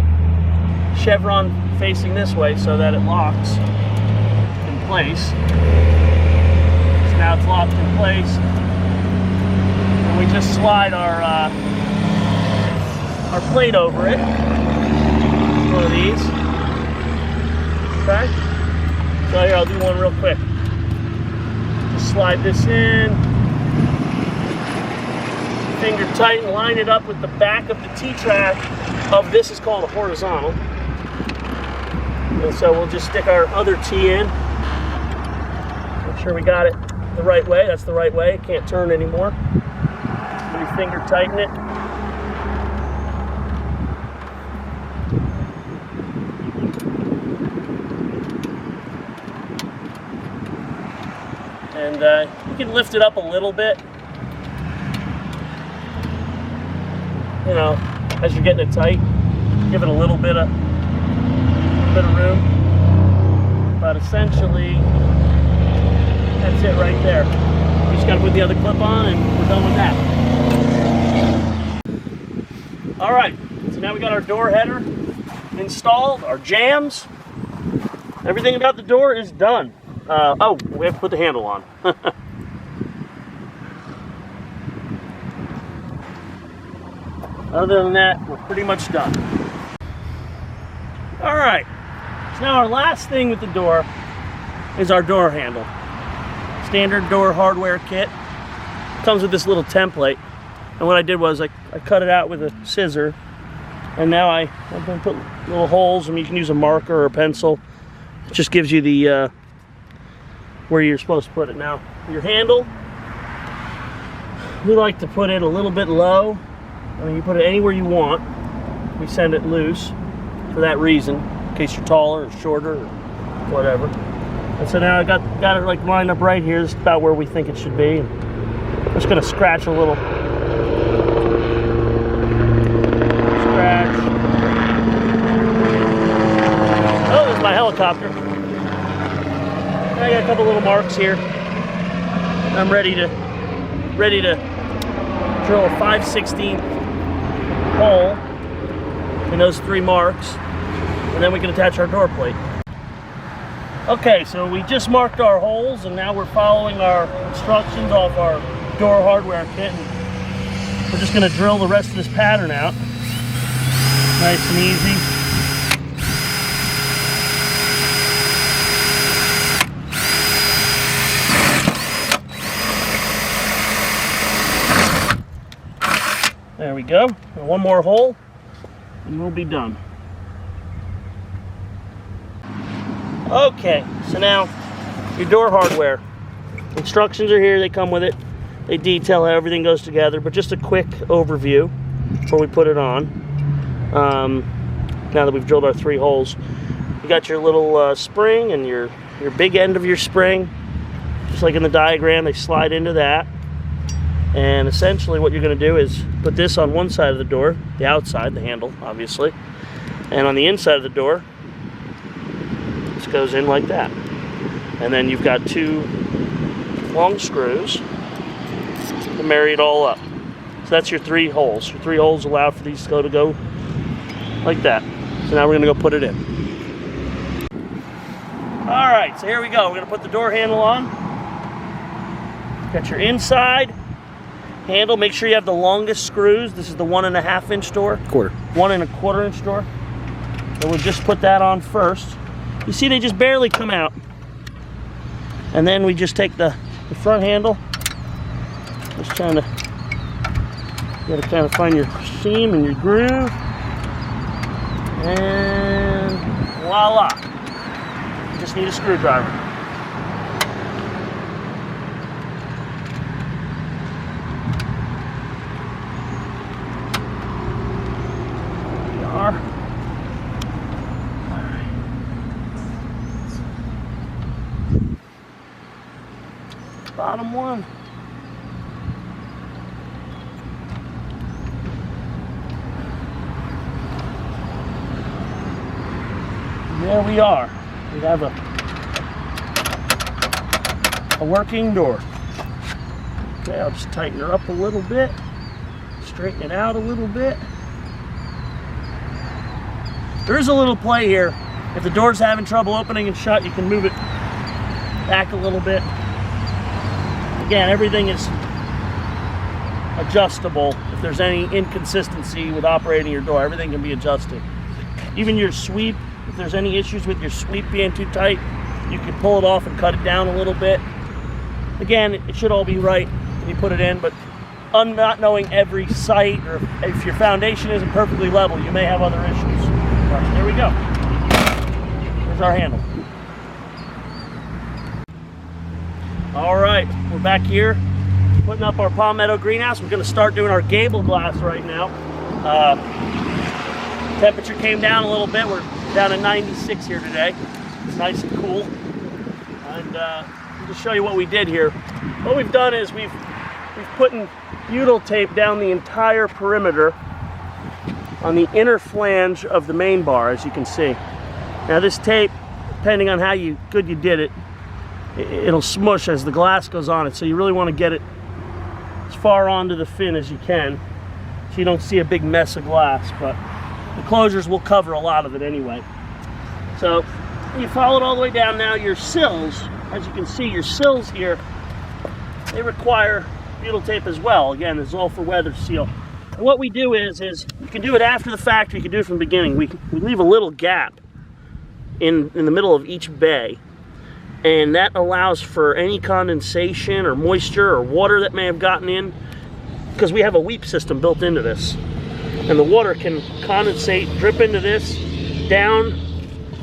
chevron facing this way so that it locks in place. So now it's locked in place, and we just slide our plate over it. One of these. Okay. So here, I'll do one real quick. Just slide this in. Finger tight and line it up with the back of the T-track of this is called a horizontal. And so we'll just stick our other T in. Make sure we got it the right way. That's the right way. It can't turn anymore. When you finger tighten it. And you can lift it up a little bit, you know, as you're getting it tight. Give it a little bit of room. But essentially, that's it right there. You just got to put the other clip on, and we're done with that. All right, so now we got our door header installed, our jams. Everything about the door is done. Oh, we have to put the handle on. Other than that, we're pretty much done. All right, so now our last thing with the door is our door handle. Standard door hardware kit. Comes with this little template. And what I did was I cut it out with a scissor. And now I'm going to put little holes, and you can use a marker or a pencil. It just gives you the where you're supposed to put it. Now, your handle, we like to put it a little bit low. I mean, you put it anywhere you want. We send it loose for that reason, in case you're taller or shorter or whatever. And so now I got it like lined up right here. This is about where we think it should be. I'm just gonna scratch a little. Scratch. Oh, there's my helicopter. I got a couple little marks here. I'm ready to drill a 5/16 hole in those 3 marks. and then we can attach our door plate. Okay, so we just marked our holes, and now we're following our instructions off our door hardware kit. And we're just going to drill the rest of this pattern out. Nice and easy. There we go. And one more hole, and we'll be done. Okay, so now your door hardware. Instructions are here, they come with it. They detail how everything goes together, but just a quick overview before we put it on. Now that we've drilled our 3 holes, you got your little spring and your big end of your spring, just like in the diagram, they slide into that. And essentially what you're going to do is put this on one side of the door, the outside, the handle, obviously. And on the inside of the door, this goes in like that. And then you've got 2 long screws to marry it all up. So that's your 3 holes. Your 3 holes allow for these to go like that. So now we're going to go put it in. All right, so here we go. We're going to put the door handle on. Got your inside handle. Make sure you have the longest screws. This is the 1.5 inch door. 1.25 inch door. So we'll just put that on first. You see they just barely come out. And then we just take the front handle. Just trying to, you gotta kind of find your seam and your groove. And voila. You just need a screwdriver. Bottom one. There we are. We have a working door. Okay, I'll just tighten her up a little bit, straighten it out a little bit. There is a little play here. If the door's having trouble opening and shut, you can move it back a little bit. Again, everything is adjustable. If there's any inconsistency with operating your door, everything can be adjusted. Even your sweep, if there's any issues with your sweep being too tight, you can pull it off and cut it down a little bit. Again, it should all be right when you put it in, but not knowing every site, or if your foundation isn't perfectly level, you may have other issues. All right, there we go. There's our handle. All right, we're back here putting up our palmetto greenhouse. We're going to start doing our gable glass right now. Temperature came down a little bit. We're down to 96 here today. It's nice and cool. And I'll just show you what we did here. What we've done is we've put in butyl tape down the entire perimeter on the inner flange of the main bar, as you can see. Now this tape, depending on how good you did it, it'll smush as the glass goes on it, so you really want to get it as far onto the fin as you can so you don't see a big mess of glass, but the closures will cover a lot of it anyway. So you follow it all the way down. Now your sills, as you can see, your sills here, they require butyl tape as well. Again, it's all for weather seal. And what we do is you can do it after the fact, or you can do it from the beginning. We leave a little gap in the middle of each bay, and that allows for any condensation or moisture or water that may have gotten in, because we have a weep system built into this, and the water can condensate, drip into this, down,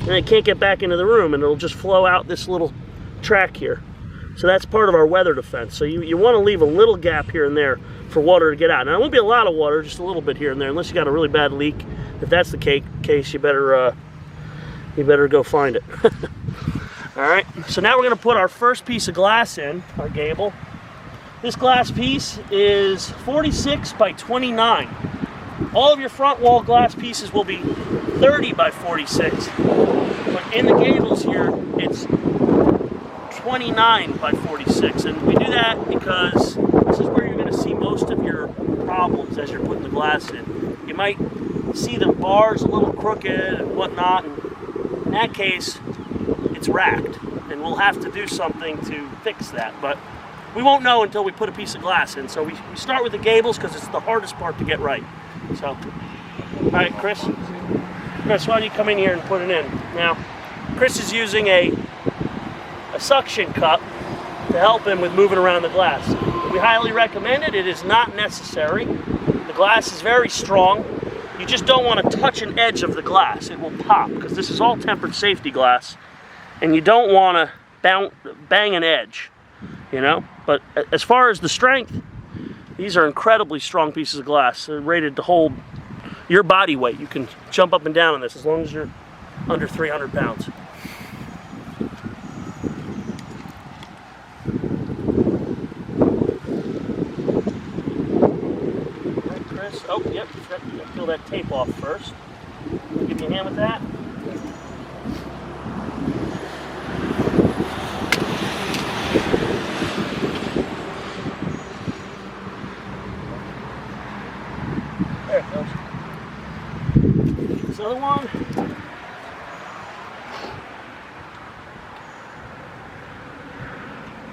and it can't get back into the room, and it'll just flow out this little track here. So that's part of our weather defense. So you want to leave a little gap here and there for water to get out. Now it won't be a lot of water, just a little bit here and there, unless you got a really bad leak. If that's the case, you better go find it. All right, so now we're going to put our first piece of glass in, our gable. This glass piece is 46 by 29. All of your front wall glass pieces will be 30 by 46. But in the gables here, it's 29 by 46. And we do that because this is where you're going to see most of your problems as you're putting the glass in. You might see the bars a little crooked and whatnot, and that case, it's racked, and we'll have to do something to fix that. But we won't know until we put a piece of glass in. So we start with the gables because it's the hardest part to get right. So, all right, Chris, why don't you come in here and put it in. Now, Chris is using a suction cup to help him with moving around the glass. We highly recommend it. It is not necessary. The glass is very strong. You just don't want to touch an edge of the glass. It will pop because this is all tempered safety glass, and you don't want to bang an edge, you know. But as far as the strength, these are incredibly strong pieces of glass. They're rated to hold your body weight. You can jump up and down on this as long as you're under 300 pounds. Oh, yep, you got to peel that tape off first. Give me a hand with that. There it goes. This other one.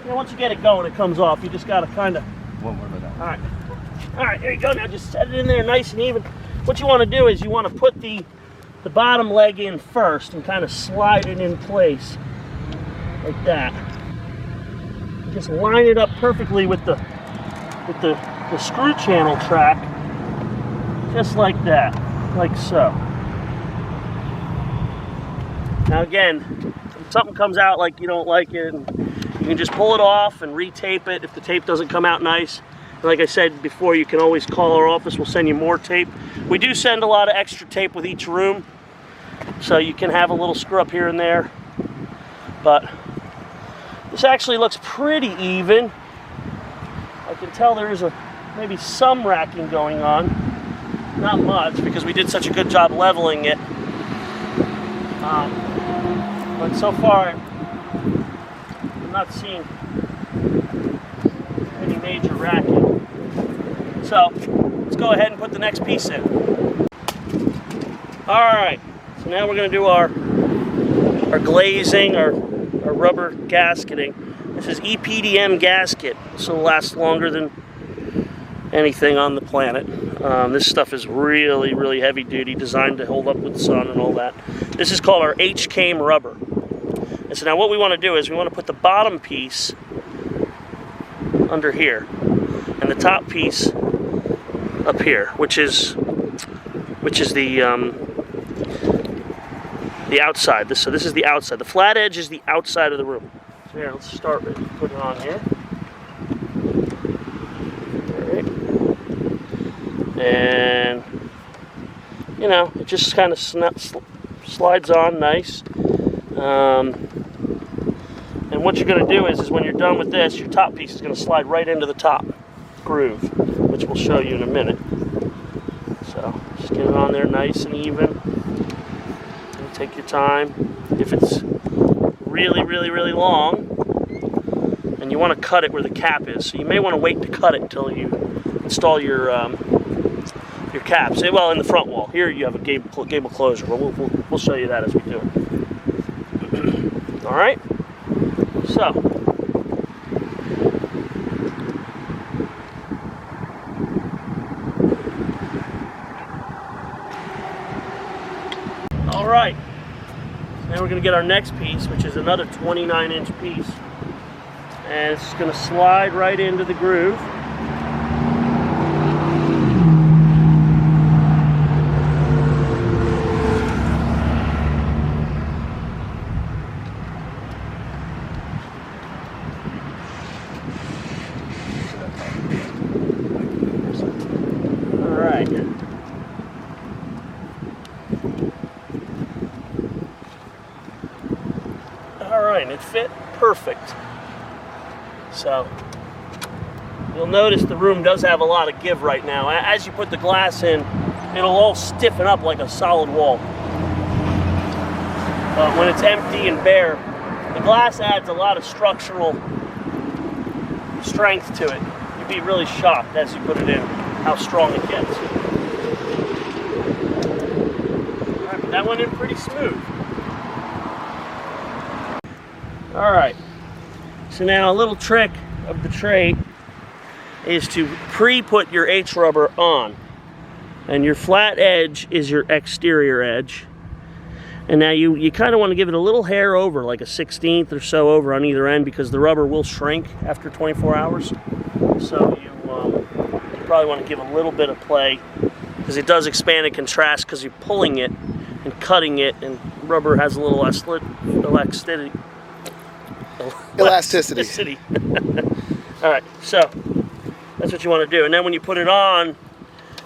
Yeah, once you get it going, it comes off. You just got to kind of... One more of that. All right. All right, there you go. Now just set it in there nice and even. What you want to do is you want to put the bottom leg in first and kind of slide it in place like that. Just line it up perfectly with the screw channel track, just like that, like so. Now again, if something comes out like you don't like it, you can just pull it off and retape it if the tape doesn't come out nice. Like I said before, you can always call our office. We'll send you more tape. We do send a lot of extra tape with each room, so you can have a little screw up here and there. But this actually looks pretty even. I can tell there is maybe some racking going on. Not much, because we did such a good job leveling it. But so far, I'm not seeing any major racking. So let's go ahead and put the next piece in. All right, so now we're going to do our glazing, our rubber gasketing. This is EPDM gasket, so it'll last longer than anything on the planet. This stuff is really, really heavy duty, designed to hold up with the sun and all that. This is called our H-came rubber. And so now what we want to do is we want to put the bottom piece under here and the top piece up here, which is the outside. So this is the outside. The flat edge is the outside of the room. So here, let's start with putting it on here. All right. And you know, it just kind of slides on nice. And what you're going to do is when you're done with this, your top piece is going to slide right into the top groove, which we'll show you in a minute. So just get it on there nice and even. And take your time. If it's really, really, really long, and you want to cut it where the cap is, so you may want to wait to cut it until you install your caps. Well, in the front wall. Here you have a gable closure. We'll show you that as we do it. All right. So, all right, now we're going to get our next piece, which is another 29-inch piece, and it's going to slide right into the groove. And it fit perfect. So you'll notice the room does have a lot of give right now. As you put the glass in, it'll all stiffen up like a solid wall. But when it's empty and bare, the glass adds a lot of structural strength to it. You'd be really shocked as you put it in how strong it gets. All right, but that went in pretty smooth. All right. So now a little trick of the trade is to pre-put your H rubber on. And your flat edge is your exterior edge. And now you kind of want to give it a little hair over, like a 1/16 or so over on either end, because the rubber will shrink after 24 hours. So you probably want to give a little bit of play, because it does expand and contrast because you're pulling it and cutting it, and rubber has a little elasticity. All right, so that's what you want to do. And then when you put it on,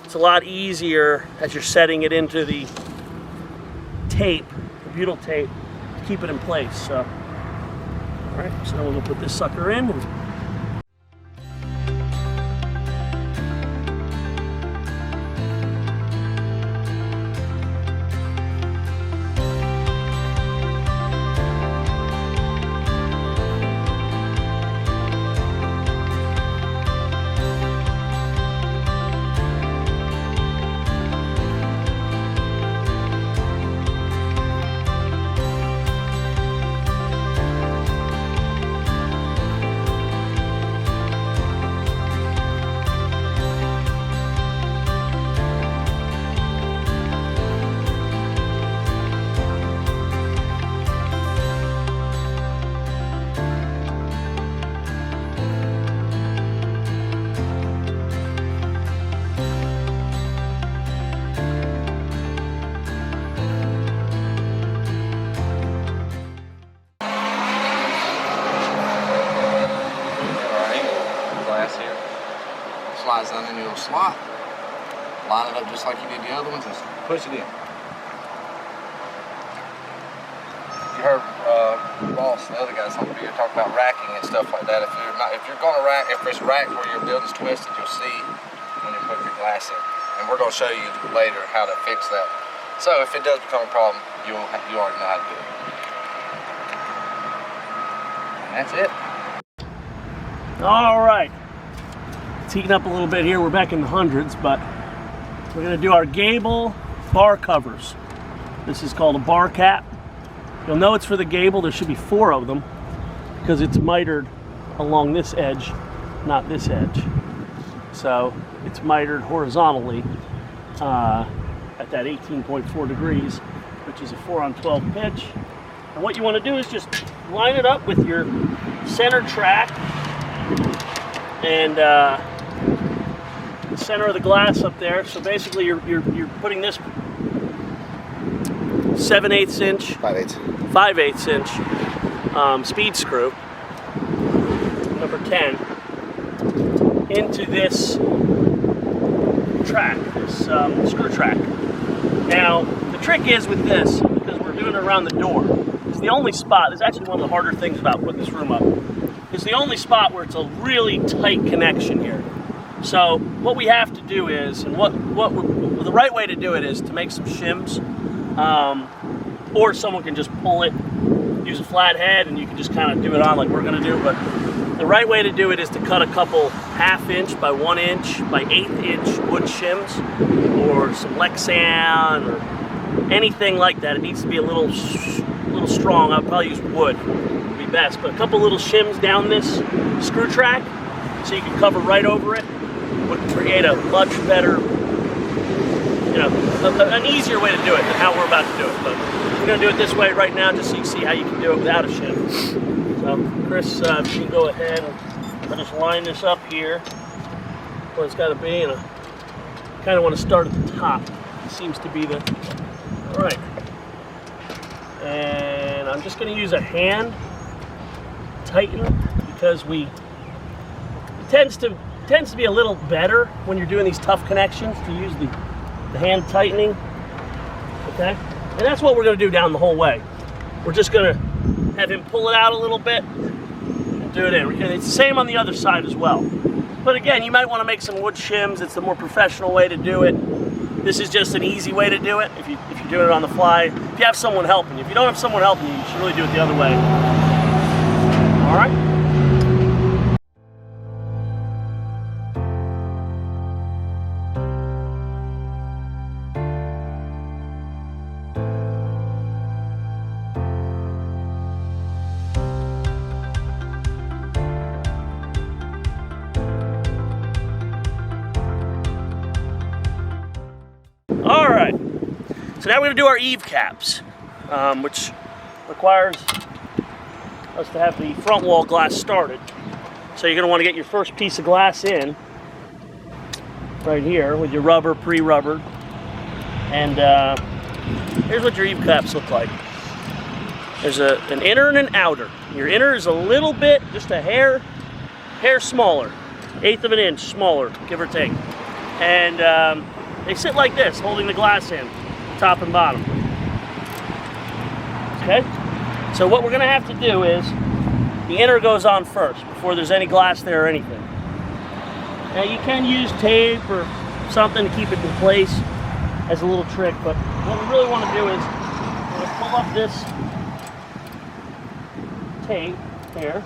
it's a lot easier as you're setting it into the tape, the butyl tape, to keep it in place. So, all right, so now we'll put this sucker in. Slides down in your slot. Line it up just like you did the other ones and push it in. You heard Ross, the other guys on the video, talk about racking and stuff like that. If you're gonna rack, if it's racked where your building's twisted, you'll see when you put your glass in. And we're gonna show you later how to fix that. So if it does become a problem, you already know how to do it. And that's it. All right. It's heating up a little bit here. We're back in the hundreds, but we're going to do our gable bar covers. This is called a bar cap. You'll know it's for the gable. There should be 4 of them because it's mitered along this edge, not this edge. So it's mitered horizontally at that 18.4 degrees, which is a 4-on-12 pitch. And what you want to do is just line it up with your center track and the center of the glass up there. So basically you're putting this 7/8 inch, 5/8 inch speed screw, number 10, into this track, this screw track. Now the trick is with this, because we're doing it around the door, it's the only spot, it's actually one of the harder things about putting this room up. It's the only spot where it's a really tight connection here. So what we have to do is, and the right way to do it is to make some shims, or someone can just pull it, use a flat head, and you can just kind of do it on like we're gonna do. But the right way to do it is to cut a couple 1/2 inch by 1 inch by 1/8 inch wood shims, or some Lexan, or anything like that. It needs to be a little strong. I'll probably use wood, would be best. But a couple little shims down this screw track, so you can cover right over it, would create a much better, an easier way to do it than how we're about to do it. But we're going to do it this way right now, just so you can see how you can do it without a shim. So Chris, if you can go ahead and I'll just line this up here where it's got to be, and I kind of want to start at the top. It seems to be all right. And I'm just going to use a hand tighten, because it tends to be a little better when you're doing these tough connections to use the hand tightening, okay? And that's what we're gonna do down the whole way. We're just gonna have him pull it out a little bit and do it in. And it's the same on the other side as well. But again, you might wanna make some wood shims. It's the more professional way to do it. This is just an easy way to do it if you're doing it on the fly. If you have someone helping you. If you don't have someone helping you, you should really do it the other way. All right? All right, so now we're gonna do our eave caps, which requires us to have the front wall glass started. So you're gonna wanna get your first piece of glass in, right here with your rubber, pre-rubbered. And here's what your eave caps look like. There's an inner and an outer. Your inner is a little bit, just a hair smaller, 1/8 of an inch smaller, give or take. And they sit like this, holding the glass in, top and bottom. Okay? So what we're gonna have to do is, the inner goes on first, before there's any glass there or anything. Now you can use tape or something to keep it in place as a little trick, but what we really want to do is we're going to pull up this tape here,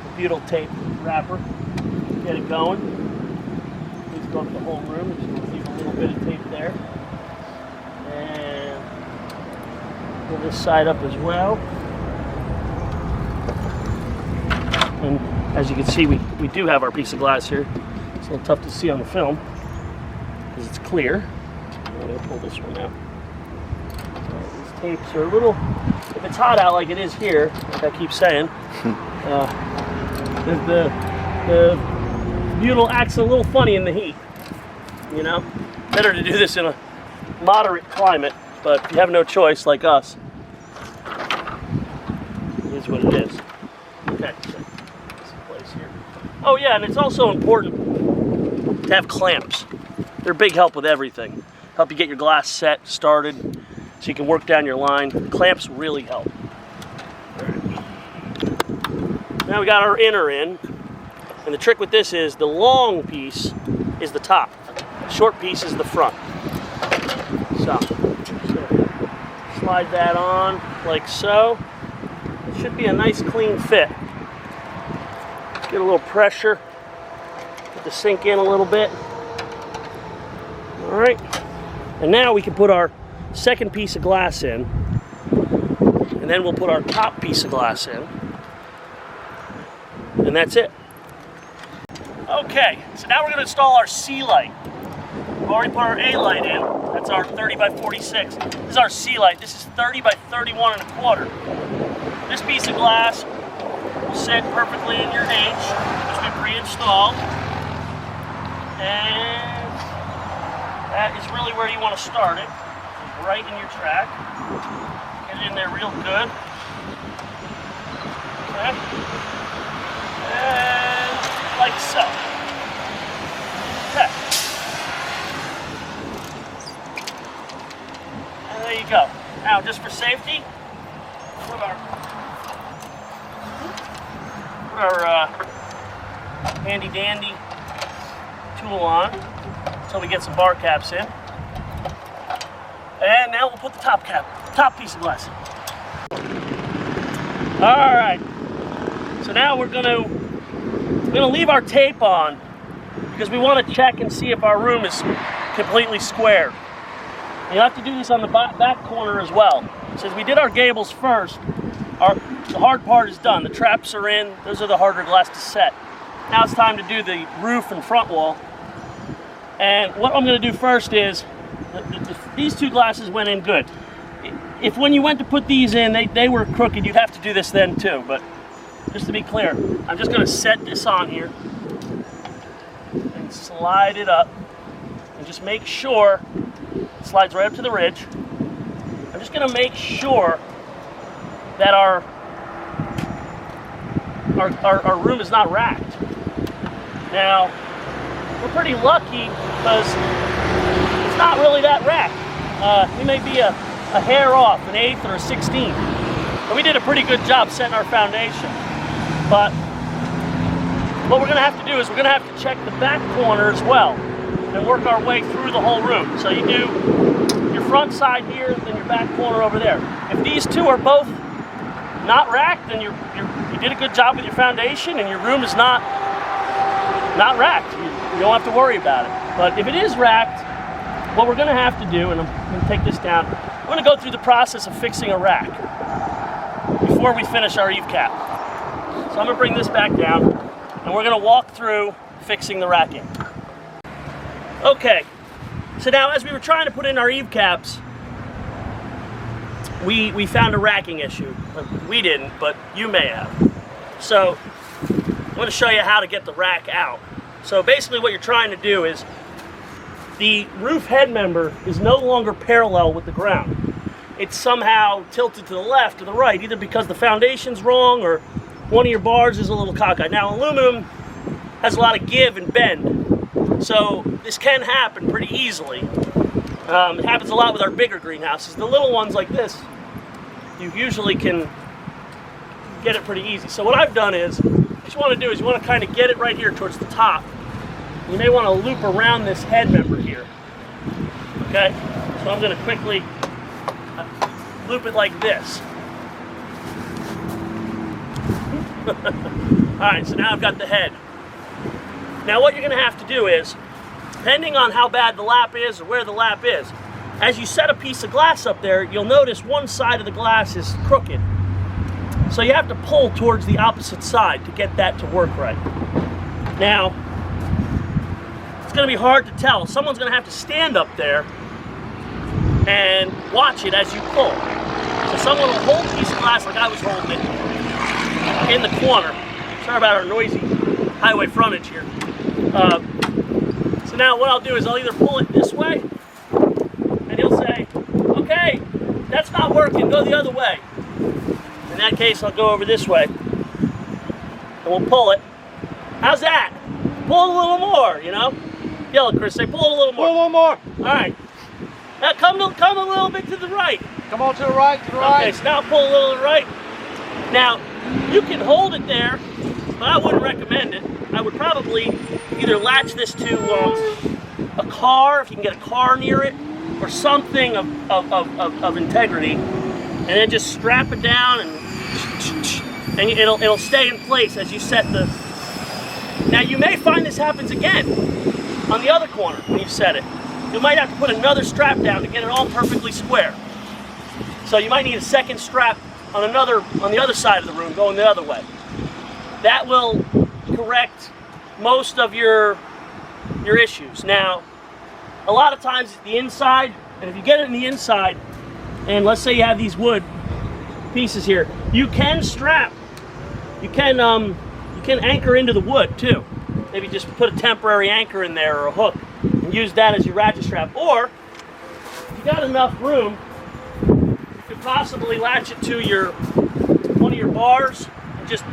the butyl tape wrapper, get it going. Please go up the whole room, just going to leave a little bit of tape there. And pull this side up as well. And as you can see, we do have our piece of glass here. It's a little tough to see on the film because it's clear. I'm going to pull this one out. These tapes are a little, if it's hot out like it is here, like I keep saying, the butyl acts a little funny in the heat. You know, better to do this in a moderate climate, but if you have no choice like us, it is what it is. Okay. Here. Oh yeah, and it's also important to have clamps. They're a big help with everything. Help you get your glass set, started, so you can work down your line. Clamps really help. Right. Now we got our inner in, and the trick with this is the long piece is the top, the short piece is the front. So, slide that on like so. It should be a nice clean fit. Get a little pressure, get the sink in a little bit. All right, and now we can put our second piece of glass in, and then we'll put our top piece of glass in, and that's it. Okay, so now we're gonna install our C light. We've already put our A light in. That's our 30 by 46. This is our C light. This is 30 by 31 1/4. This piece of glass will sit perfectly in your H, which we pre-installed. And that is really where you want to start it, right in your track. Get it in there real good. Okay. And like so. Okay. And there you go. Now, just for safety, put our handy dandy tool on until we get some bar caps in. And now we'll put the top piece of glass in. All right. So now we're gonna leave our tape on because we want to check and see if our room is completely squared. You have to do this on the back corner as well. Since we did our gables first, the hard part is done. The traps are in. Those are the harder glass to set. Now it's time to do the roof and front wall. And what I'm going to do first is, these two glasses went in good. If when you went to put these in, they were crooked, you'd have to do this then too. But just to be clear, I'm just going to set this on here and slide it up. And just make sure it slides right up to the ridge. I'm just going to make sure that our room is not racked. Now, we're pretty lucky because it's not really that racked. We may be a hair off, an 1/8 or a 16. But we did a pretty good job setting our foundation. But what we're going to have to do is we're going to have to check the back corner as well and work our way through the whole room. So you do your front side here, then your back corner over there. If these two are both not racked, then you did a good job with your foundation and your room is not racked. You don't have to worry about it. But if it is racked, what we're going to have to do, and I'm going to take this down, we're going to go through the process of fixing a rack before we finish our eave cap. So I'm going to bring this back down and we're going to walk through fixing the racking. Okay, so now as we were trying to put in our eave caps, we found a racking issue. We didn't, but you may have. So I'm going to show you how to get the rack out. So basically what you're trying to do is the roof head member is no longer parallel with the ground. It's somehow tilted to the left or the right, either because the foundation's wrong or one of your bars is a little cockeyed. Now aluminum has a lot of give and bend, so this can happen pretty easily. It happens a lot with our bigger greenhouses. The little ones like this, you usually can get it pretty easy. So what I've done is, what you want to do is you want to kind of get it right here towards the top. You may want to loop around this head member here. Okay? So I'm going to quickly loop it like this. Alright, so now I've got the head. Now what you're going to have to do is, depending on how bad the lap is or where the lap is, as you set a piece of glass up there, you'll notice one side of the glass is crooked. So you have to pull towards the opposite side to get that to work right. Now, it's going to be hard to tell. Someone's going to have to stand up there and watch it as you pull. So someone will hold a piece of glass like I was holding it in the corner. Sorry about our noisy highway frontage here. So now what I'll do is I'll either pull it this way, and he'll say, okay, that's not working, go the other way. In that case, I'll go over this way, and we'll pull it. How's that? Pull it a little more, you know? Yell at Chris, say, pull it a little more. Pull a little more. All right. Now come a little bit to the right. Come on to the right, to the right. Okay, so now pull a little to the right. Now, you can hold it there, but I wouldn't recommend it. I would probably either latch this to a car, if you can get a car near it, or something of integrity, and then just strap it down, and it'll stay in place as you set the... Now you may find this happens again on the other corner when you set it. You might have to put another strap down to get it all perfectly square. So you might need a second strap on the other side of the room going the other way. That will correct most of your issues. Now, a lot of times it's the inside, and if you get it in the inside, and let's say you have these wood pieces here, you can strap, you can anchor into the wood too. Maybe just put a temporary anchor in there or a hook and use that as your ratchet strap. Or, if you got enough room, you could possibly latch it to one of your bars and just,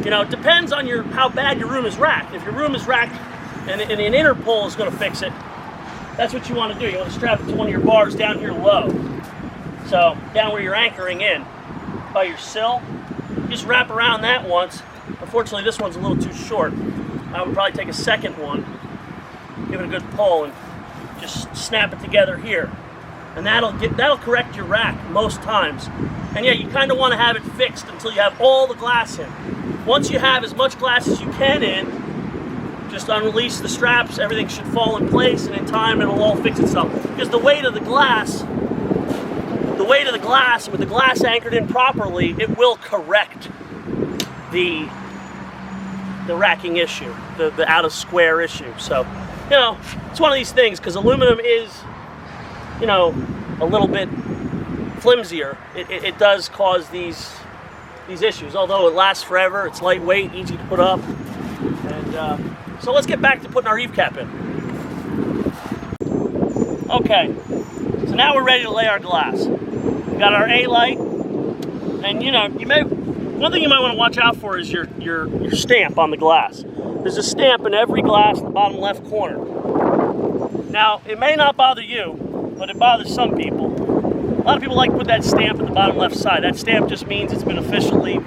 you know, it depends on how bad your room is racked. If your room is racked and an inner pull is going to fix it, that's what you want to do. You want to strap it to one of your bars down here low. So, down where you're anchoring in by your sill. Just wrap around that once. Unfortunately, this one's a little too short. I would probably take a second one, give it a good pull, and just snap it together here. And that'll correct your rack most times. And yeah, you kind of want to have it fixed until you have all the glass in. Once you have as much glass as you can in, just unrelease the straps, everything should fall in place, and in time it'll all fix itself. Because the weight of the glass, with the glass anchored in properly, it will correct the racking issue, the out of square issue. So, you know, it's one of these things, because aluminum is, you know, a little bit flimsier. It does cause these issues, although it lasts forever. It's lightweight, easy to put up. And so let's get back to putting our eave cap in. Okay, so now we're ready to lay our glass. We've got our A-light, and you know, one thing you might want to watch out for is your stamp on the glass. There's a stamp in every glass in the bottom left corner. Now, it may not bother you, but it bothers some people. A lot of people like to put that stamp at the bottom left side. That stamp just means it's been officially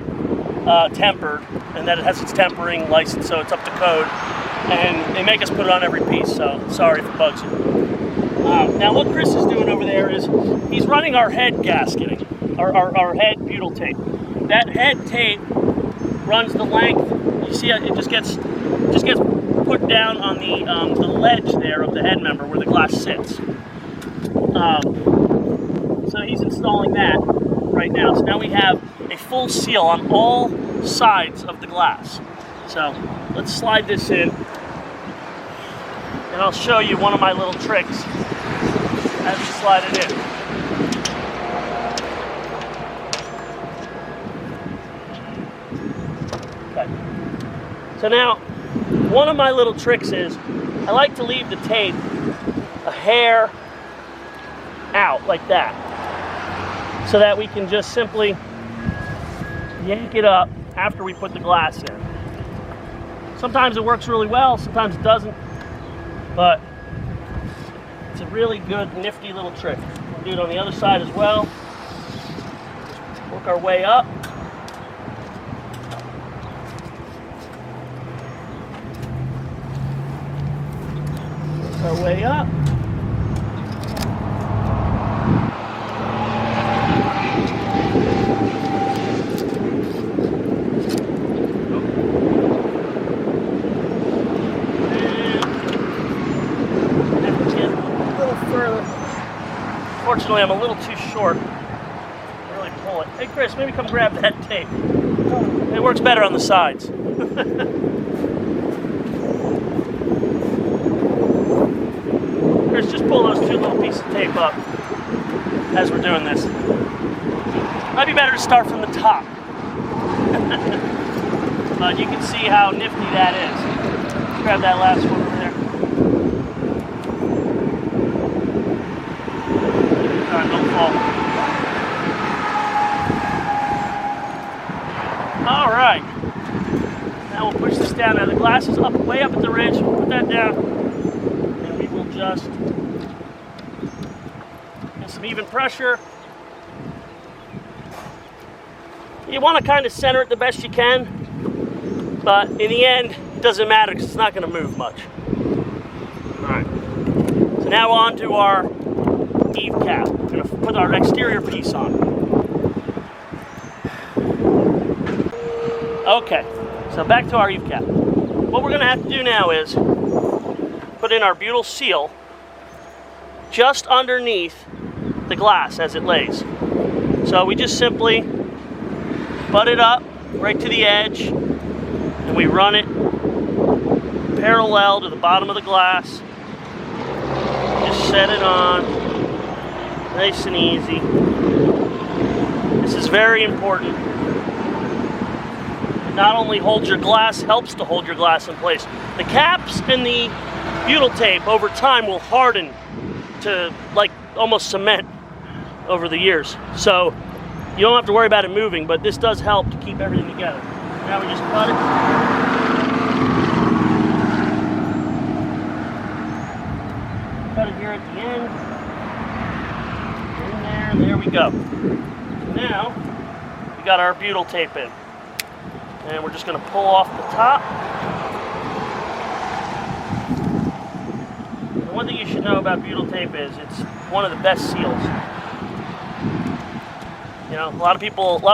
tempered, and that it has its tempering license, so it's up to code. And they make us put it on every piece, so sorry if it bugs you. Now what Chris is doing over there is he's running our head gasketing, our head butyl tape. That head tape runs the length. You see, it just gets put down on the ledge there of the head member where the glass sits. So he's installing that right now. So now we have a full seal on all sides of the glass. So let's slide this in. and I'll show you one of my little tricks as we slide it in. Okay. So now, one of my little tricks is I like to leave the tape a hair out like that, so that we can just simply yank it up after we put the glass in. Sometimes it works really well, sometimes it doesn't, but it's a really good, nifty little trick. We'll do it on the other side as well. Just work our way up. Work our way up. Unfortunately, I'm a little too short to really pull it. Hey, Chris, maybe come grab that tape. It works better on the sides. Chris, just pull those two little pieces of tape up as we're doing this. Might be better to start from the top. But you can see how nifty that is. Grab that last one over there. Alright, don't fall. Alright. Now we'll push this down. Now the glass is up, way up at the ridge. We'll put that down. And we will just get some even pressure. You want to kind of center it the best you can, but in the end, it doesn't matter because it's not going to move much. Alright. So now on to our eve cap. We're going to put our exterior piece on. Okay, so back to our eve cap. What we're going to have to do now is put in our butyl seal just underneath the glass as it lays. So we just simply butt it up right to the edge and we run it parallel to the bottom of the glass. Just set it on. Nice and easy. This is very important. It not only holds your glass, helps to hold your glass in place. The caps and the butyl tape over time will harden to like almost cement over the years. So you don't have to worry about it moving, but this does help to keep everything together. Now we just cut it. Cut it here at the end. And there we go. Now, we got our butyl tape in. And we're just going to pull off the top. And one thing you should know about butyl tape is it's one of the best seals. You know, a lot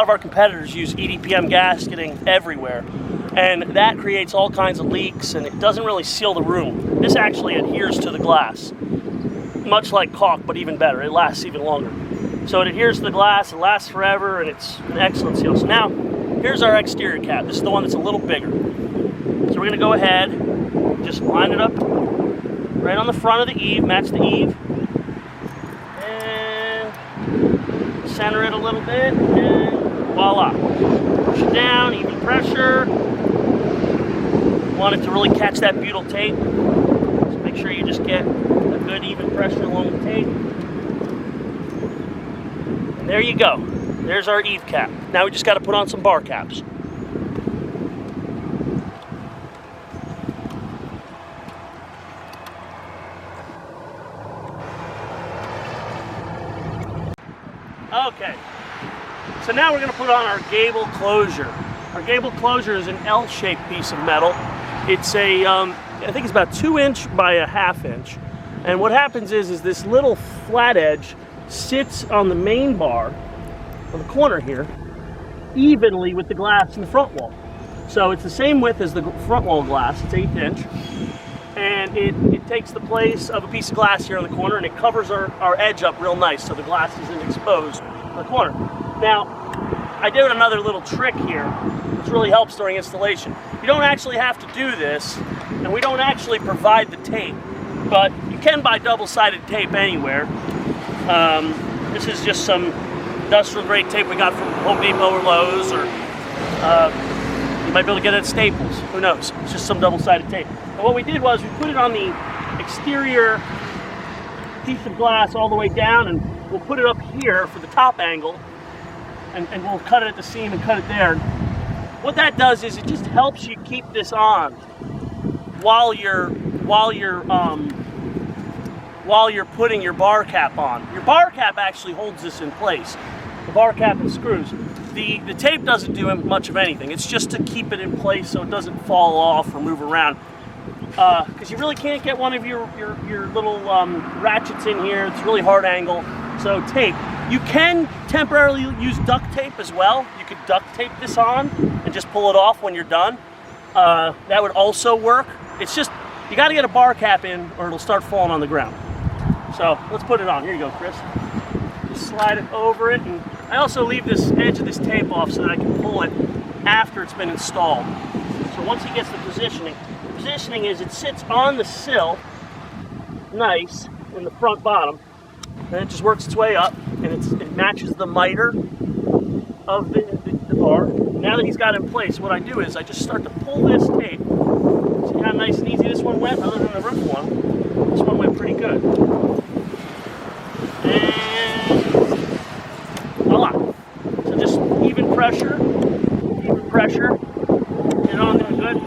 of our competitors use EDPM gasketing everywhere. And that creates all kinds of leaks and it doesn't really seal the room. This actually adheres to the glass. Much like caulk, but even better. It lasts even longer. So it adheres to the glass, it lasts forever, and it's an excellent seal. So now, here's our exterior cap. This is the one that's a little bigger. So we're gonna go ahead, just line it up right on the front of the eave, match the eave. And center it a little bit, and voila. Push it down, even pressure. You want it to really catch that butyl tape. So make sure you just get a good even pressure along the tape. And there you go. There's our eve cap. Now we just got to put on some bar caps. Okay, so now we're going to put on our gable closure. Our gable closure is an L-shaped piece of metal. It's a, I think it's about 2 inch by a 1/2 inch. And what happens is this little flat edge sits on the main bar, on the corner here, evenly with the glass in the front wall. So it's the same width as the front wall glass, it's 1/8 inch. And it takes the place of a piece of glass here on the corner and it covers our edge up real nice so the glass isn't exposed in the corner. Now, I did another little trick here, which really helps during installation. You don't actually have to do this, and we don't actually provide the tape. but you can buy double-sided tape anywhere. This is just some industrial grade tape we got from Home Depot or Lowe's, or you might be able to get it at Staples. Who knows? It's just some double-sided tape. And what we did was we put it on the exterior piece of glass all the way down, and we'll put it up here for the top angle, and we'll cut it at the seam and cut it there. And what that does is it just helps you keep this on while you're putting your bar cap on. Your bar cap actually holds this in place. The bar cap and screws. The tape doesn't do much of anything. It's just to keep it in place so it doesn't fall off or move around. Because you really can't get one of your little ratchets in here. It's a really hard angle. So tape. You can temporarily use duct tape as well. You could duct tape this on and just pull it off when you're done. That would also work. It's just, you got to get a bar cap in or it'll start falling on the ground. So let's put it on. Here you go, Chris. Just slide it over it. And I also leave this edge of this tape off so that I can pull it after it's been installed. So once he gets the positioning is it sits on the sill, nice, in the front bottom, and it just works its way up, and it matches the miter of the bar. Now that he's got it in place, what I do is I just start to pull this tape. See how nice and easy this one went, other than the roof one. This one went pretty good. And voila. So just even pressure, get it on there good.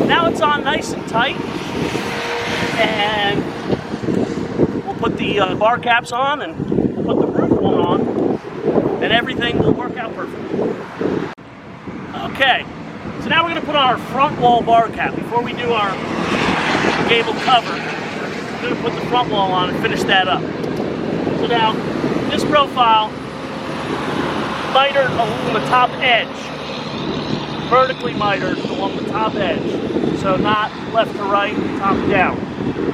Now it's on nice and tight, and we'll put the bar caps on, and we'll put the roof one on, and everything will work out perfectly. Okay, so now we're going to put on our front wall bar cap. Before we do our gable cover, we're going to put the front wall on and finish that up. So now, this profile, mitered along the top edge, vertically mitered along the top edge. So not left to right, top down.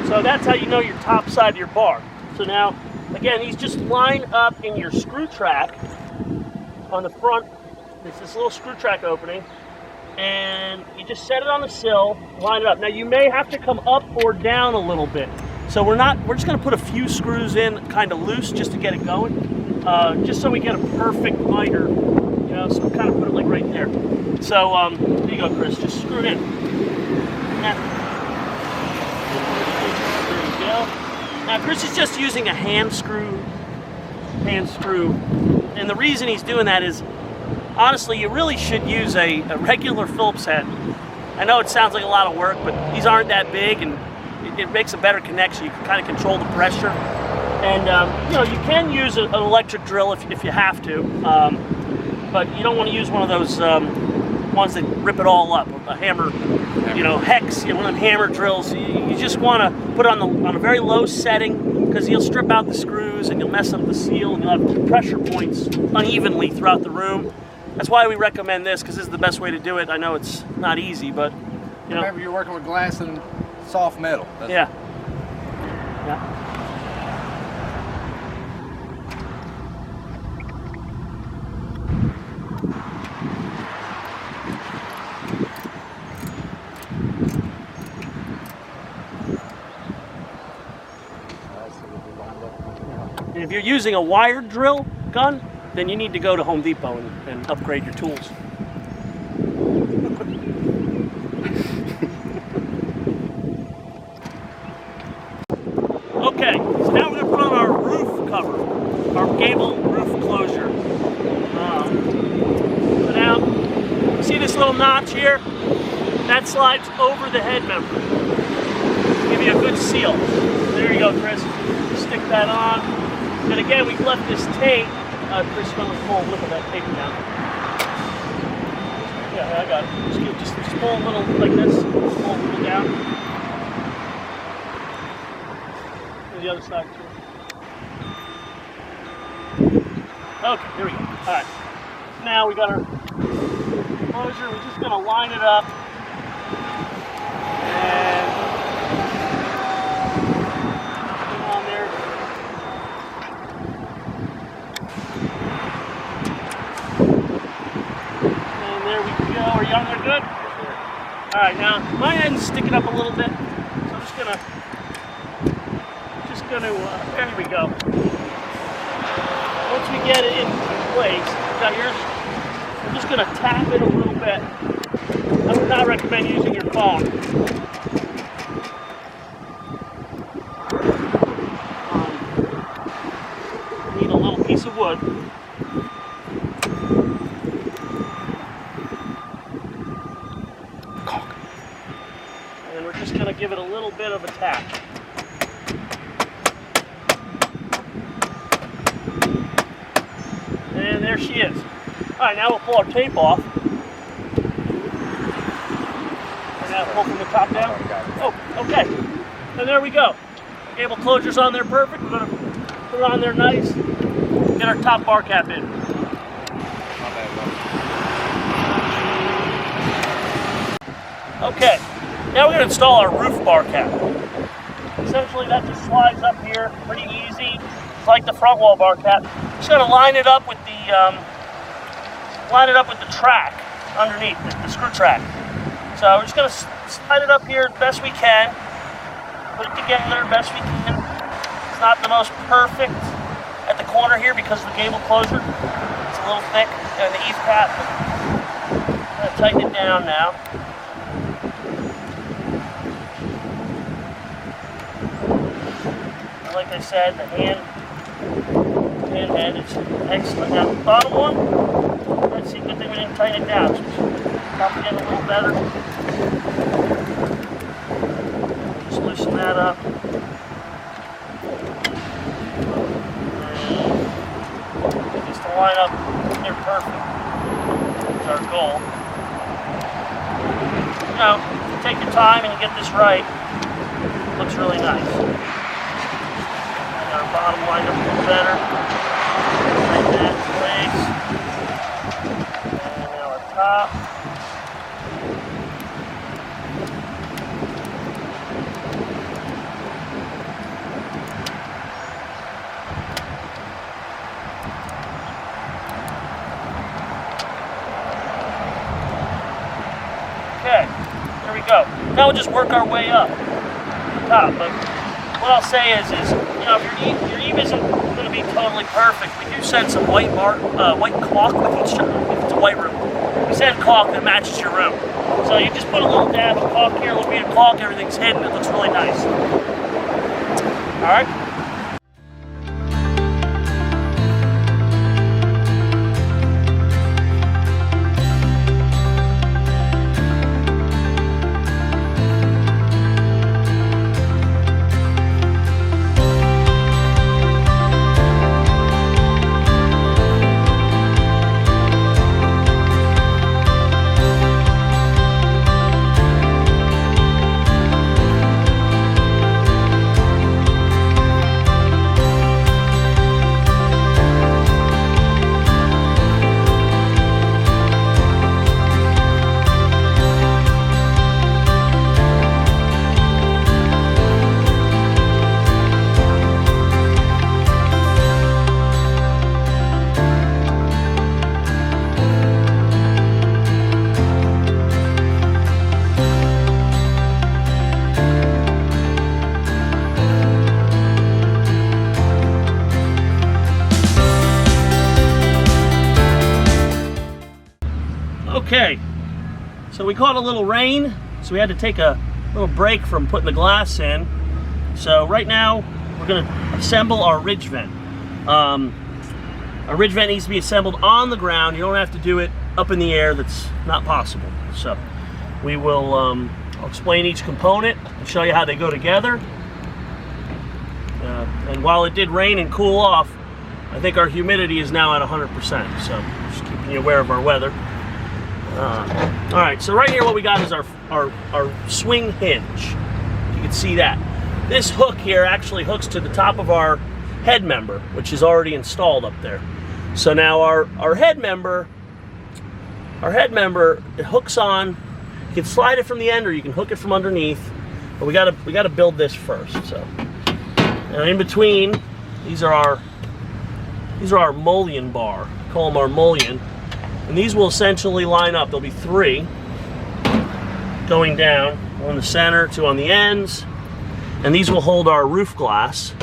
So that's how you know your top side of your bar. So now, again, these just line up in your screw track on the front. There's this little screw track opening, and you just set it on the sill, line it up. Now you may have to come up or down a little bit. So we're just gonna put a few screws in kind of loose just to get it going, just so we get a perfect miter, you know, so we kind of put it like right there. So there you go, Chris, just screw it in. There you go. Now Chris is just using a hand screw, and the reason he's doing that is, honestly, you really should use a regular Phillips head. I know it sounds like a lot of work, but these aren't that big, and it makes a better connection. You can kind of control the pressure, and you know, you can use an electric drill if you have to, but you don't want to use one of those ones that rip it all up, a hammer, you know, hex, you know, one of them hammer drills. You just want to put it on a very low setting, because you'll strip out the screws and you'll mess up the seal, and you'll have pressure points unevenly throughout the room. That's why we recommend this, because this is the best way to do it. I know it's not easy, but you know. Remember, you're working with glass and soft metal. Yeah. Yeah. And if you're using a wired drill gun, then you need to go to Home Depot and upgrade your tools. Okay, so now we're going to put on our roof cover, our gable roof closure. So now, see this little notch here? That slides over the head member. Give you a good seal. There you go, Chris. Stick that on. And again, we've left this tape. Chris, I'm going to pull a little of that tape down. Yeah, I got it. Just pull a little like this. Pull a little down. To the other side too. Okay, here we go. All right. Now we got our closure. We're just going to line it up. And put it on there. And there we go. Are you on there good? All right, now my end's sticking up a little bit, so I'm just gonna just going to, there we go. Once we get it in place, you got yours, we're just going to tap it a little bit. I would not recommend using your phone. Need a little piece of wood. And we're just going to give it a little bit of a tap. And there she is. Alright, now we'll pull our tape off. And now pull from the top down. Oh, okay. And there we go. Cable closure's on there perfect. We're going to put it on there nice. Get our top bar cap in. Okay, now we're going to install our roof bar cap. Essentially that just slides up here pretty easy. It's like the front wall bar cap. Just going to line it up with the track underneath, the screw track. So we're just going to slide it up here as best we can. Put it together as best we can. It's not the most perfect at the corner here because of the gable closure. It's a little thick and the eave cap. I'm going to tighten it down now. Like I said, the hand head is excellent. Now the bottom one, let's see, good thing we didn't tighten it down. So probably get a little better. Just loosen that up. And just to line up near perfect. That's our goal. You know, if you take your time and you get this right, it looks really nice. Our bottom lined up a little better. Like that in place. And now our top. Okay, there we go. Now we'll just work our way up to the top. But what I'll say is you know, if your eave isn't going to be totally perfect, we do send some white caulk with each other. If it's a white room, we send caulk that matches your room. So you just put a little dab of caulk here, a little bit of caulk, everything's hidden. It looks really nice. All right. Okay, so we caught a little rain, so we had to take a little break from putting the glass in. So right now, we're going to assemble our ridge vent. Our ridge vent needs to be assembled on the ground. You don't have to do it up in the air. That's not possible. So we will, I'll explain each component and show you how they go together. And while it did rain and cool off, I think our humidity is now at 100%. So just keeping you aware of our weather. All right, so right here what we got is our swing hinge. You can see that. This hook here actually hooks to the top of our head member, which is already installed up there. So now our head member, it hooks on. You can slide it from the end or you can hook it from underneath. But we gotta build this first. So, and in between, these are our mullion bar. We call them our mullion. And these will essentially line up. There'll be 3 going down, one in the center, 2 on the ends. And these will hold our roof glass.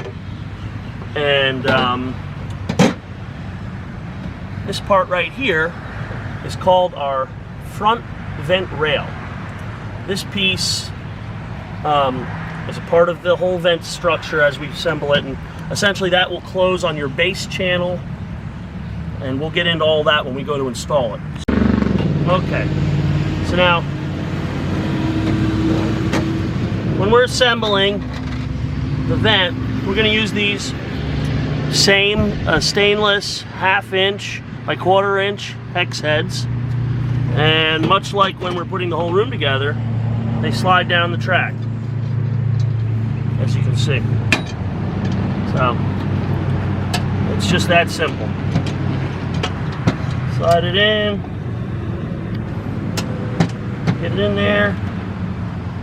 And this part right here is called our front vent rail. This piece is a part of the whole vent structure as we assemble it, and essentially that will close on your base channel, and we'll get into all that when we go to install it. Okay, so now when we're assembling the vent, we're going to use these same stainless 1/2 inch by 1/4 inch hex heads, and much like when we're putting the whole room together, they slide down the track, as you can see. So it's just that simple. Slide it in, get it in there,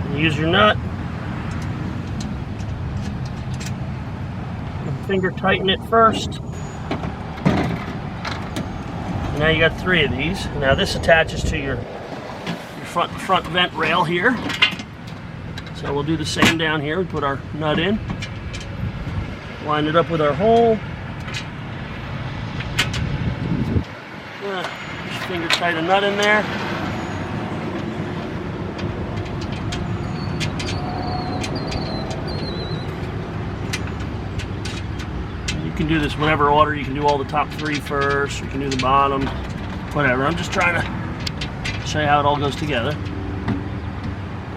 and use your nut. Finger tighten it first. And now you got 3 of these. Now this attaches to your front vent rail here. So we'll do the same down here. We put our nut in, line it up with our hole. Just finger tight a nut in there. You can do this whatever order. You can do all the top 3 first. You can do the bottom, whatever. I'm just trying to show you how it all goes together.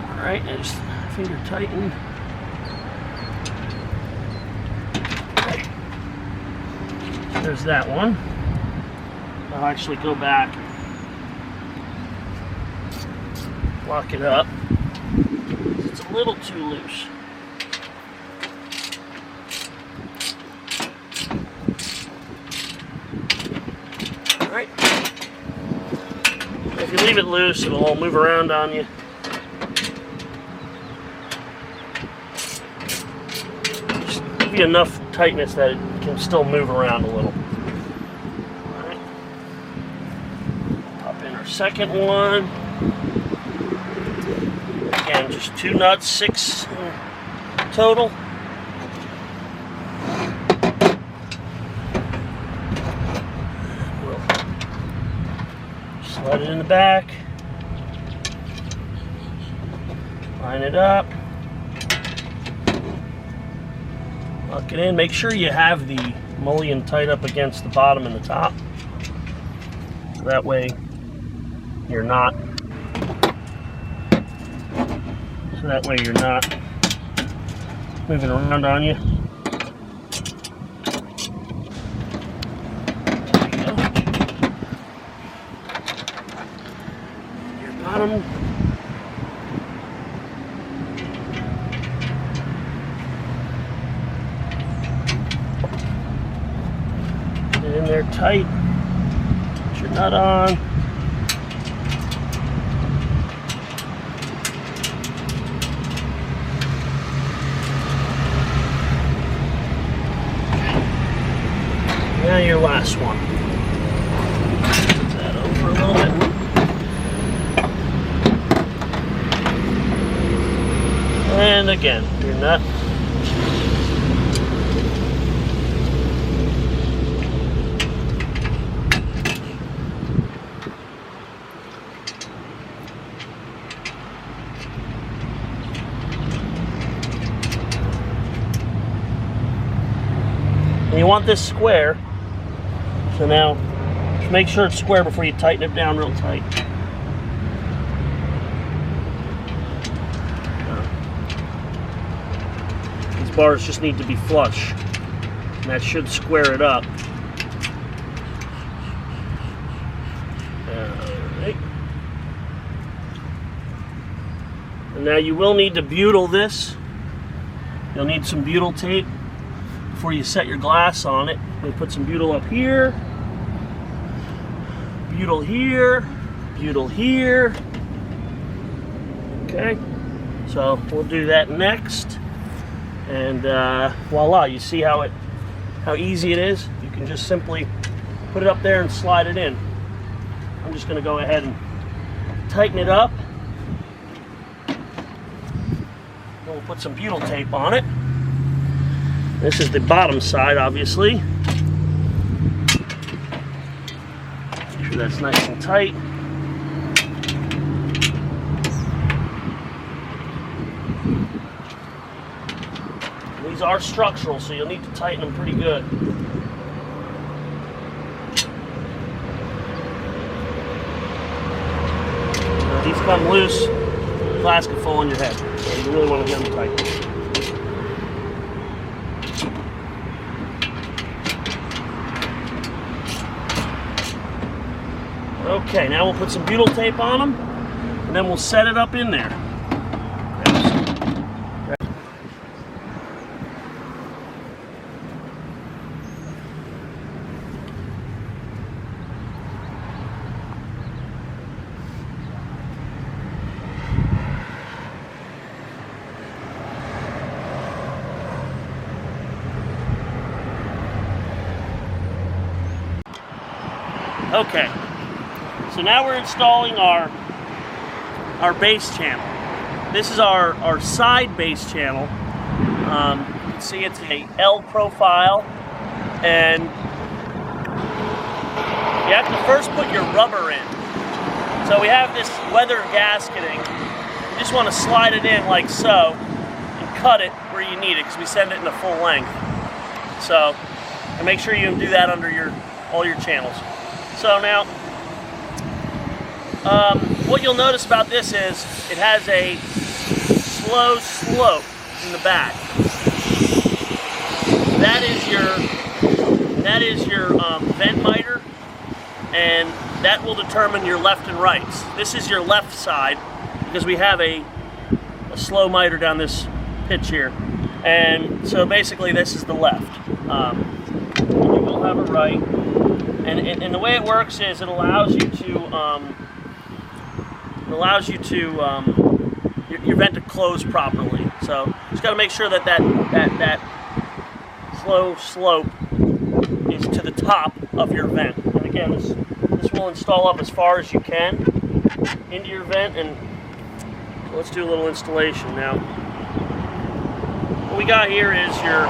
All right, and just finger tighten. Okay. There's that one. I'll actually go back, lock it up. It's a little too loose. All right. If you leave it loose, it'll all move around on you. Give you enough tightness that it can still move around a little. All right. Pop in our second one. Again, just 2 nuts, 6 total. We'll slide it in the back. Line it up. Lock it in. Make sure you have the mullion tight up against the bottom and the top. So that way you're not moving around on you. There you go. Your bottom. In there tight. Put your nut on. Now your last one. Put that over a little bit. And again, your nut. And you want this square, so now just make sure it's square before you tighten it down real tight. These bars just need to be flush, and that should square it up. Alright. And now you will need to butyl this. You'll need some butyl tape before you set your glass on it. We put some butyl up here, butyl here, butyl here. Okay, so we'll do that next, and voila! You see how easy it is. You can just simply put it up there and slide it in. I'm just going to go ahead and tighten it up. we'll put some butyl tape on it. This is the bottom side, obviously. Make sure that's nice and tight. These are structural, so you'll need to tighten them pretty good. Now, these come loose, glass can fall on your head. So you really want to get them tight. Okay, now we'll put some butyl tape on them, and then we'll set it up in there. Okay, so now we're installing our base channel. This is our side base channel. You can see it's a L profile, and you have to first put your rubber in. So we have this weather gasketing. You just want to slide it in like so, and cut it where you need it, because we send it in the full length. So, and make sure you do that under all your channels. So now, what you'll notice about this is it has a slow slope in the back. That is your vent miter, and that will determine your left and rights. This is your left side because we have a slow miter down this pitch here, and so basically this is the left. You will have a right. And the way it works is it allows you to your vent to close properly. So just got to make sure that slow slope is to the top of your vent. And again, this will install up as far as you can into your vent. And so let's do a little installation now. What we got here is your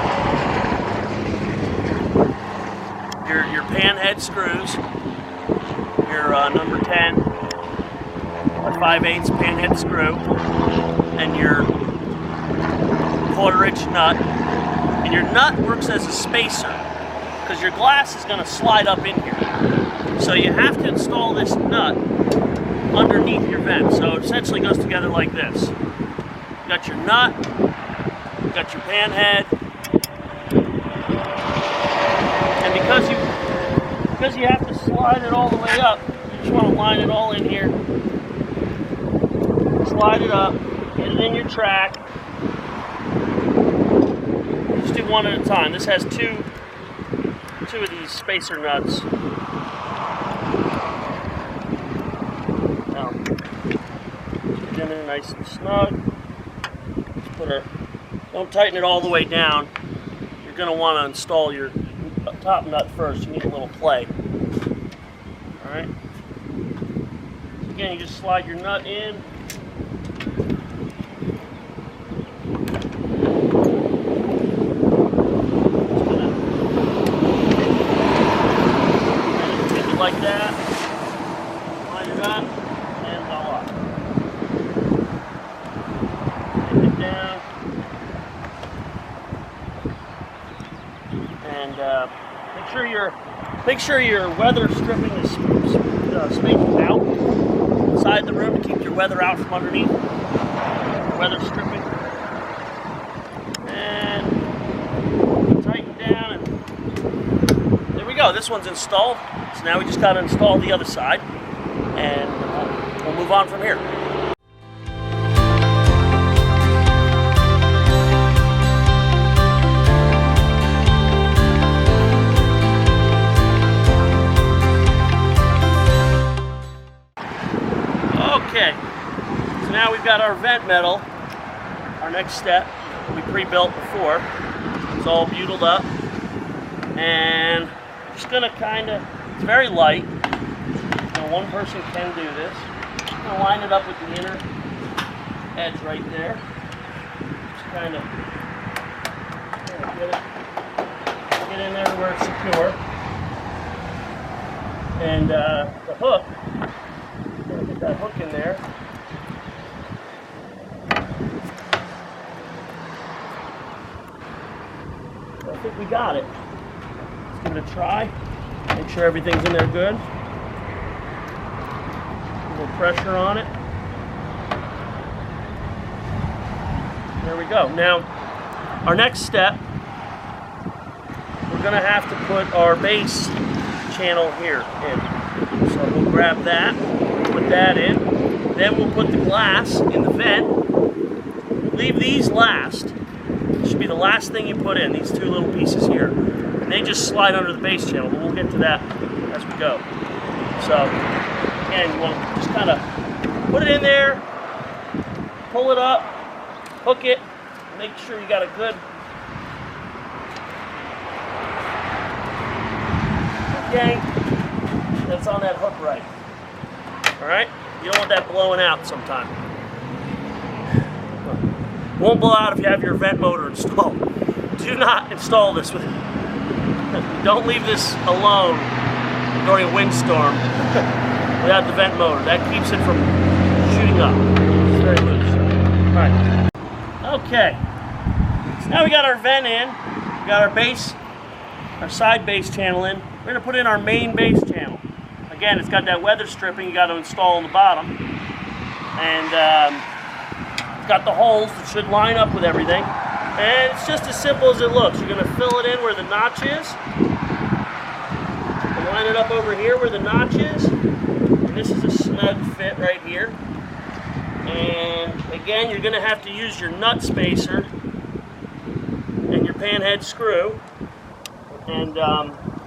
pan head screws, your number 10 or 5/8 pan head screw, and your 1/4 inch nut. And your nut works as a spacer because your glass is going to slide up in here. So you have to install this nut underneath your vent. So it essentially goes together like this. You got your nut, you got your pan head, and because you have to slide it all the way up, you just want to line it all in here. Slide it up, get it in your track. Just do one at a time. This has two of these spacer nuts. Now, get it in there nice and snug. Just don't tighten it all the way down. You're going to want to install your top nut first. You need a little play. Alright. Again, you just slide your nut in. Like that, line it up, and voila. Take it down, and make sure your weather stripping is spaced out inside the room to keep your weather out from underneath. Weather stripping, and tighten down, and there we go. This one's installed. So now we just got to install the other side, and we'll move on from here. Okay, so now we've got our vent metal. Our next step, we pre-built before. It's all butyled up, and just gonna it's very light. One person can do this. I'm going to line it up with the inner edge right there. kind of get in there where it's secure. And the hook, I'm going to get that hook in there. I think we got it. Let's give it a try. Make sure everything's in there good. A little pressure on it. There we go. Now, our next step, we're going to have to put our base channel here in. So we'll grab that, put that in. Then we'll put the glass in the vent. Leave these last. It should be the last thing you put in, these two little pieces here. And they just slide under the base channel, but we'll get to that as we go. So, again, you want to just kind of put it in there, pull it up, hook it, make sure you got a good yank that's on that hook right. Alright? You don't want that blowing out sometime. Won't blow out if you have your vent motor installed. Do not install this with. Don't leave this alone during a windstorm without the vent motor. That keeps it from shooting up. It's very loose. Alright. Okay. So now we got our vent in. We got our base, our side base channel in. We're going to put in our main base channel. Again, it's got that weather stripping you got to install on the bottom. And it's got the holes that should line up with everything. And it's just as simple as it looks. You're going to fill it in where the notch is. And line it up over here where the notch is. And this is a snug fit right here. And again, you're going to have to use your nut spacer and your panhead screw and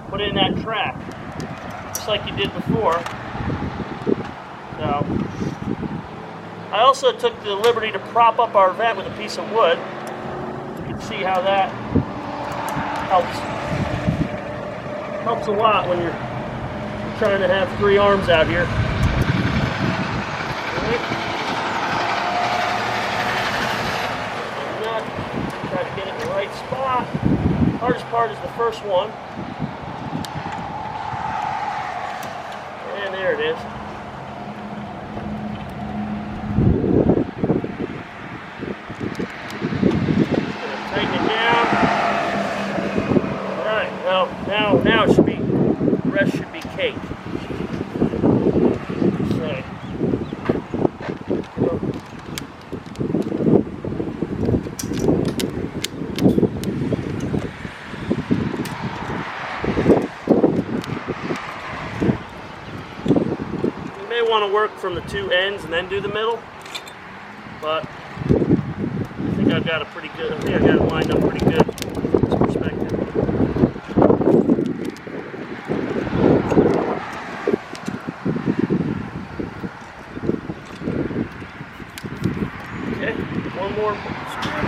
put it in that track, just like you did before. So, I also took the liberty to prop up our vent with a piece of wood. You can see how that helps. Helps a lot when you're trying to have three arms out here. Try to get it in the right spot. Hardest part is the first one. And there it is. Tighten it down. Alright, now it should be, the rest should be cake. Okay. You may want to work from the two ends and then do the middle, but I think I got it lined up pretty good from this perspective. Okay, one more screw.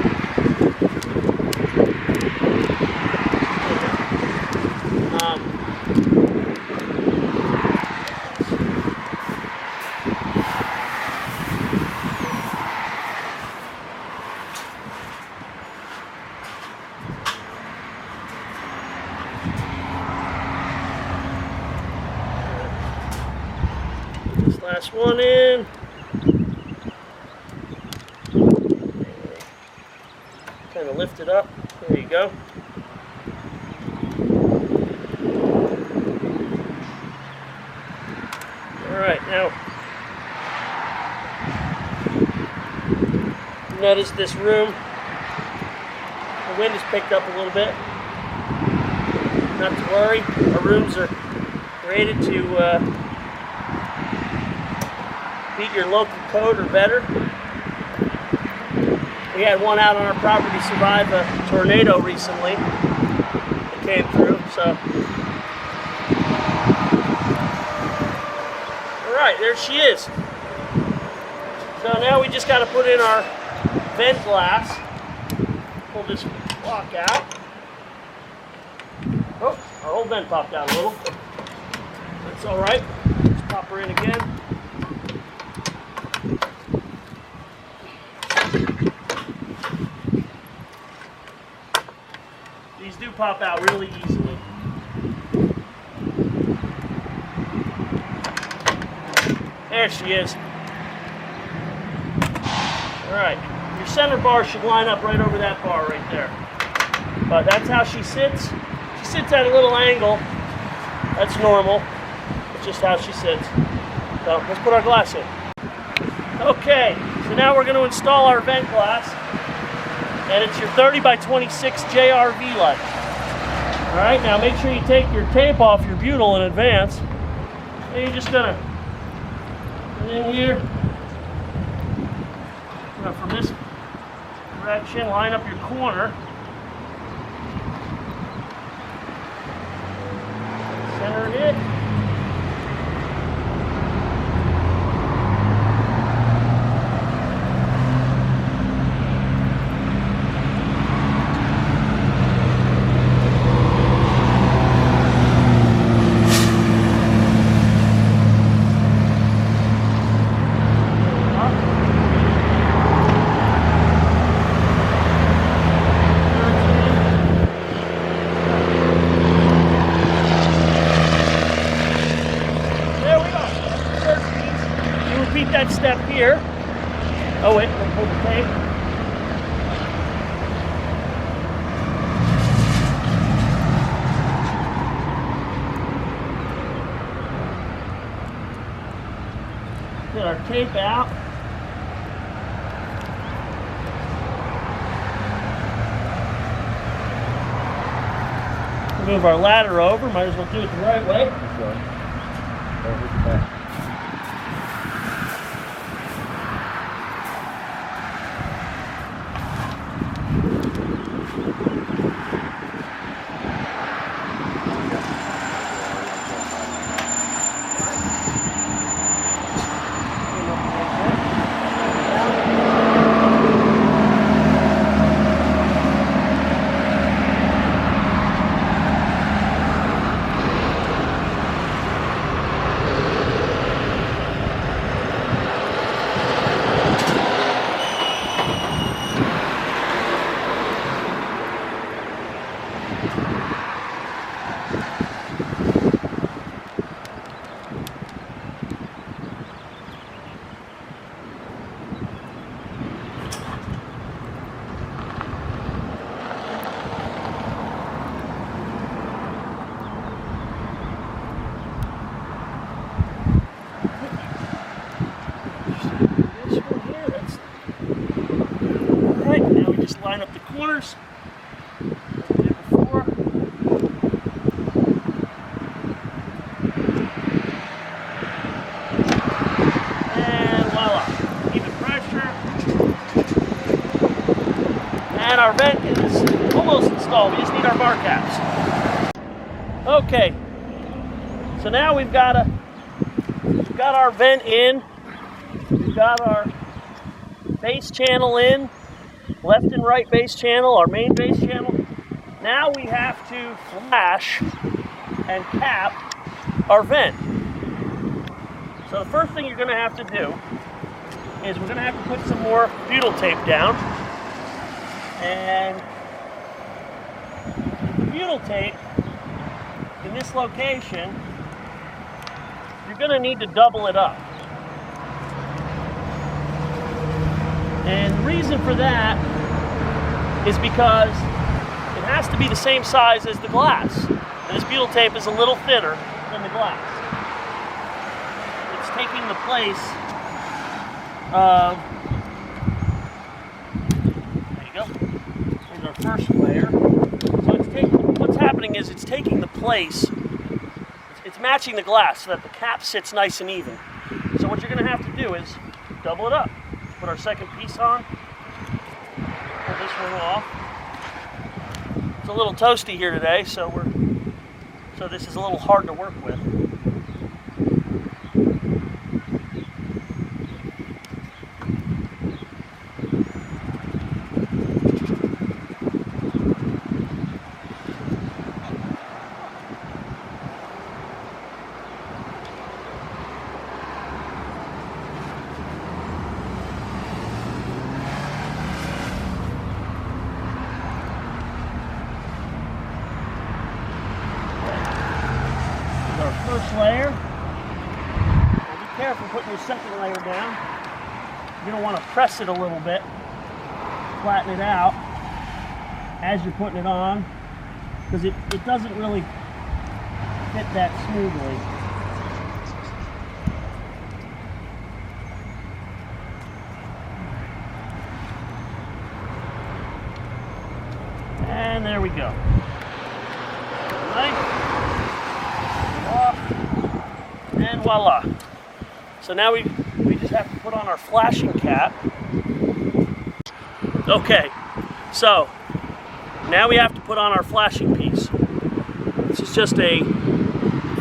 This last one in. Kind of lift it up. There you go. Alright, now notice this room, the wind has picked up a little bit. Not to worry, our rooms are rated to beat your local code or better. We had one out on our property survive a tornado recently that came through, so. Alright, there she is. So now we just got to put in our vent glass. Pull this block out. Oh, our whole vent popped out a little. That's alright. Let's pop her in again. do pop out really easily. There she is. All right, your center bar should line up right over that bar right there. But that's how she sits. She sits at a little angle. That's normal. It's just how she sits. So let's put our glass in. Okay, so now we're going to install our vent glass. And it's your 30 by 26 JRV light. All right, now make sure you take your tape off your butyl in advance. And you're just going to put it in here. From this direction, line up your corner. Center it. That step here. Oh wait, we'll pull the tape. Get our tape out. Move our ladder over. Might as well do it the right way. Line up the corners as we did before. And voila, even pressure. And our vent is almost installed. We just need our bar caps. Okay, so now we've got our vent in. We've got our base channel in. Left and right base channel, our main base channel. Now we have to flash and cap our vent. So the first thing you're going to have to do is we're going to have to put some more butyl tape down. And the butyl tape in this location, you're going to need to double it up. And the reason for that is because it has to be the same size as the glass. And this butyl tape is a little thinner than the glass. It's taking the place of, there you go, here's our first layer. So what's happening is it's taking the place, it's matching the glass so that the cap sits nice and even. So what you're going to have to do is double it up. Put our second piece on. Pull this one off. It's a little toasty here today, so this is a little hard to work with. careful putting your second layer down. You're going to want to press it a little bit, flatten it out as you're putting it on, because it doesn't really fit that smoothly. And there we go. Nice. Off. And voila. So now we just have to put on our flashing cap. Okay, so now we have to put on our flashing piece. This is just a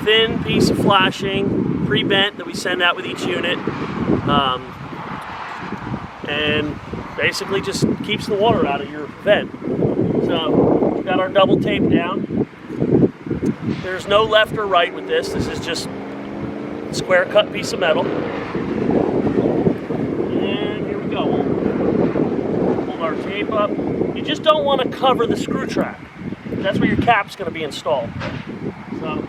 thin piece of flashing, pre-bent, that we send out with each unit. And basically just keeps the water out of your vent. So we've got our double tape down. There's no left or right with this. This is just a square cut piece of metal. And here we go. We'll hold our tape up. You just don't want to cover the screw track. That's where your cap's going to be installed. So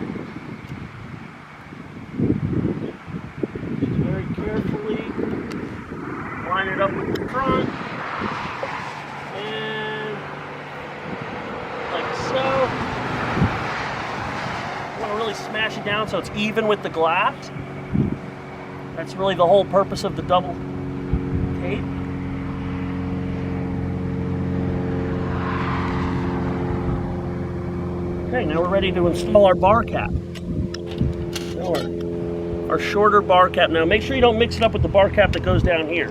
just very carefully line it up with the front. And like so. You want to really smash it down so it's even with the glass. That's really the whole purpose of the double tape. Okay, now we're ready to install our bar cap. Our shorter bar cap. Now make sure you don't mix it up with the bar cap that goes down here.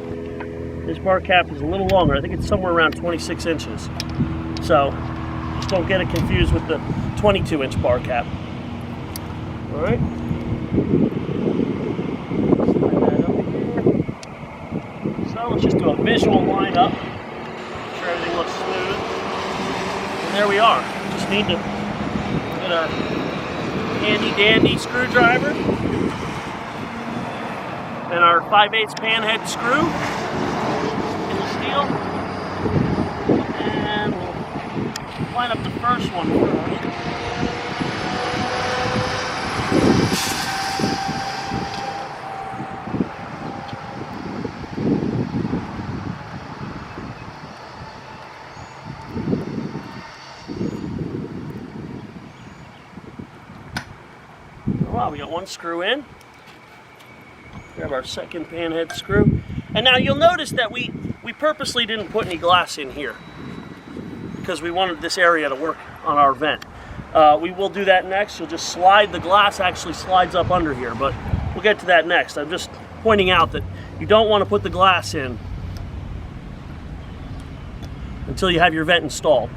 This bar cap is a little longer. I think it's somewhere around 26 inches. So just don't get it confused with the 22-inch bar cap. All right. Slide that up here. So let's just do a visual line up. Make sure everything looks smooth. And there we are. Just need to get our handy dandy screwdriver and our 5/8 pan head screw in the steel, and we'll line up the first one first. Wow, we got one screw in. Grab our second pan head screw. And now you'll notice that we purposely didn't put any glass in here because we wanted this area to work on our vent. We will do that next. You'll just slide, the glass actually slides up under here, but we'll get to that next. I'm just pointing out that you don't want to put the glass in until you have your vent installed.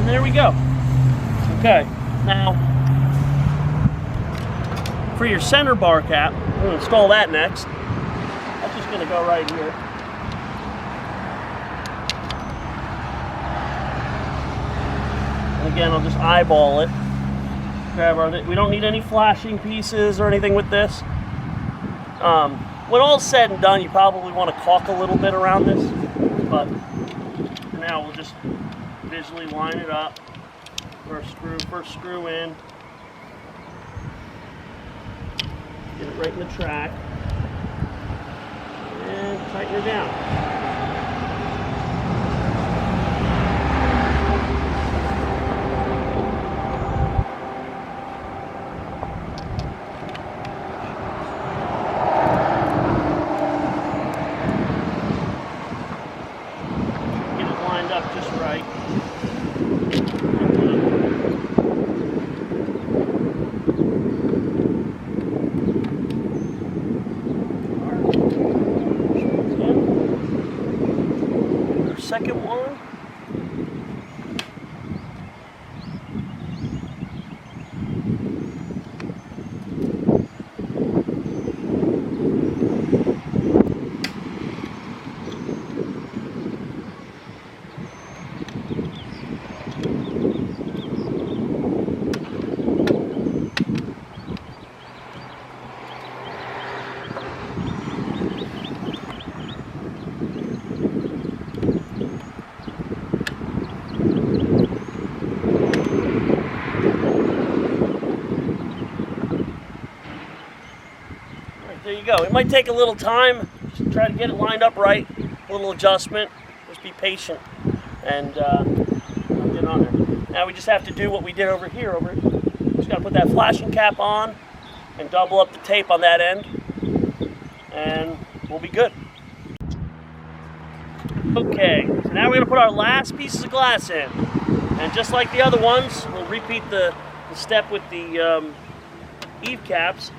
There we go. Okay, now for your center bar cap, I'm going to install that next. That's just going to go right here. And again, I'll just eyeball it. Grab our, we don't need any flashing pieces or anything with this. When all's said and done, you probably want to caulk a little bit around this, but for now we'll just visually line it up. First screw in. Get it right in the track. And tighten her down. Get it lined up just right. there you go. It might take a little time. Just try to get it lined up right. A little adjustment. Just be patient and get on there. Now we just have to do what we did over here. Just got to put that flashing cap on and double up the tape on that end, and we'll be good. Okay, so now we're going to put our last pieces of glass in. And just like the other ones, we'll repeat the step with the eave caps.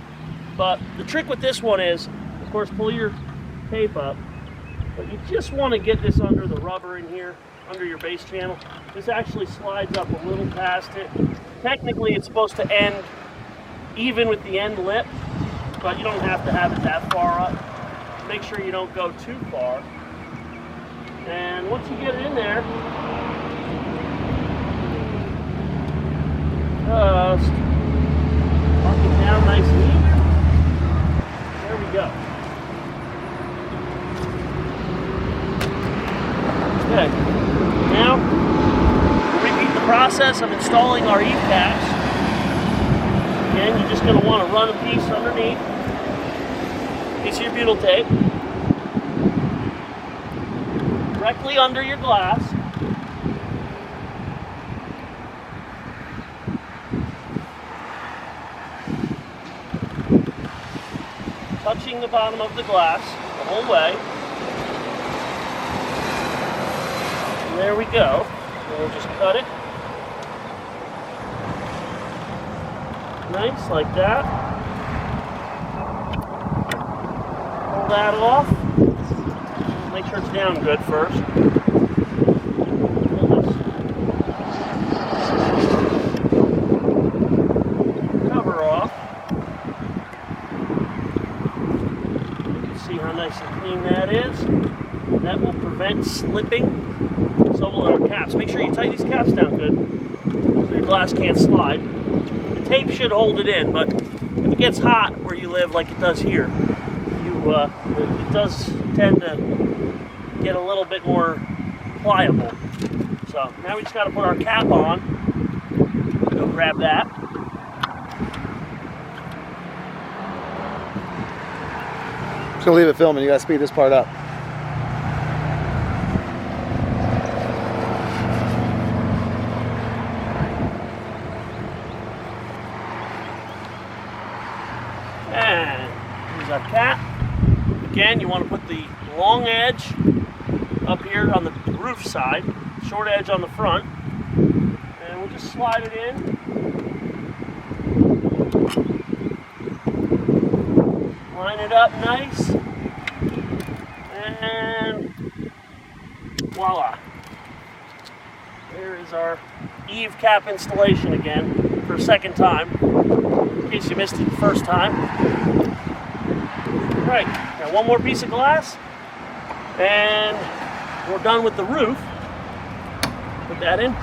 But the trick with this one is, of course, pull your tape up. But you just want to get this under the rubber in here, under your base channel. This actually slides up a little past it. Technically, it's supposed to end even with the end lip, but you don't have to have it that far up. Make sure you don't go too far. And once you get it in there, just mark it down nice and even. There we go. Okay. Now, we'll repeat the process of installing our eave caps. Again, you're just going to want to run a piece underneath, piece of your butyl tape, directly under your glass. Touching the bottom of the glass the whole way. And there we go. And we'll just cut it. Nice, like that. Pull that off. Make sure it's down good first. Pull this cover off. You can see how nice and clean that is. That will prevent slipping. So will our caps. Make sure you tighten these caps down good so your glass can't slide. The tape should hold it in, but if it gets hot where you live like it does here, it does tend to get a little bit more pliable. So now we just got to put our cap on. Go grab that. Just gonna leave it filming. You gotta speed this part up. And here's our cap. Again, you want to put the long edge up here on the roof side, short edge on the front, and we'll just slide it in. Line it up nice, and voila. There is our eave cap installation again for a second time, in case you missed it the first time. All right, now one more piece of glass, and we're done with the roof. Put that in.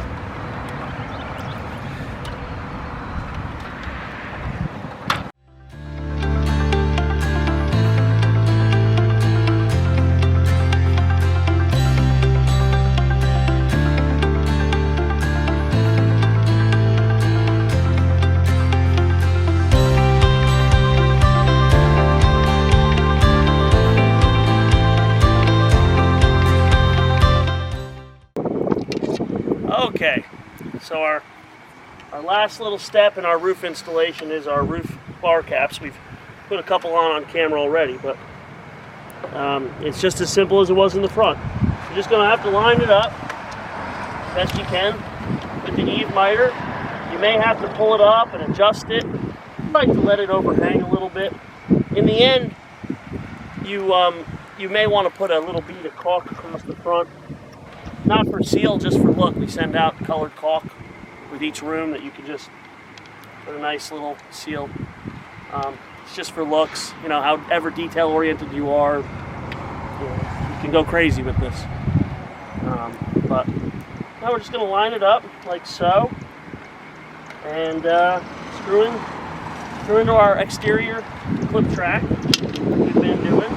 Okay, so our last little step in our roof installation is our roof bar caps. We've put a couple on camera already, but it's just as simple as it was in the front. You're just going to have to line it up best you can with the eave miter. You may have to pull it up and adjust it. I like to let it overhang a little bit. In the end, you may want to put a little bead of caulk across the front. Not for seal, just for look. We send out colored caulk with each room that you can just put a nice little seal. It's just for looks. You know, however detail oriented you are, you can go crazy with this. But now we're just going to line it up like so, and screw into our exterior clip track we've been doing.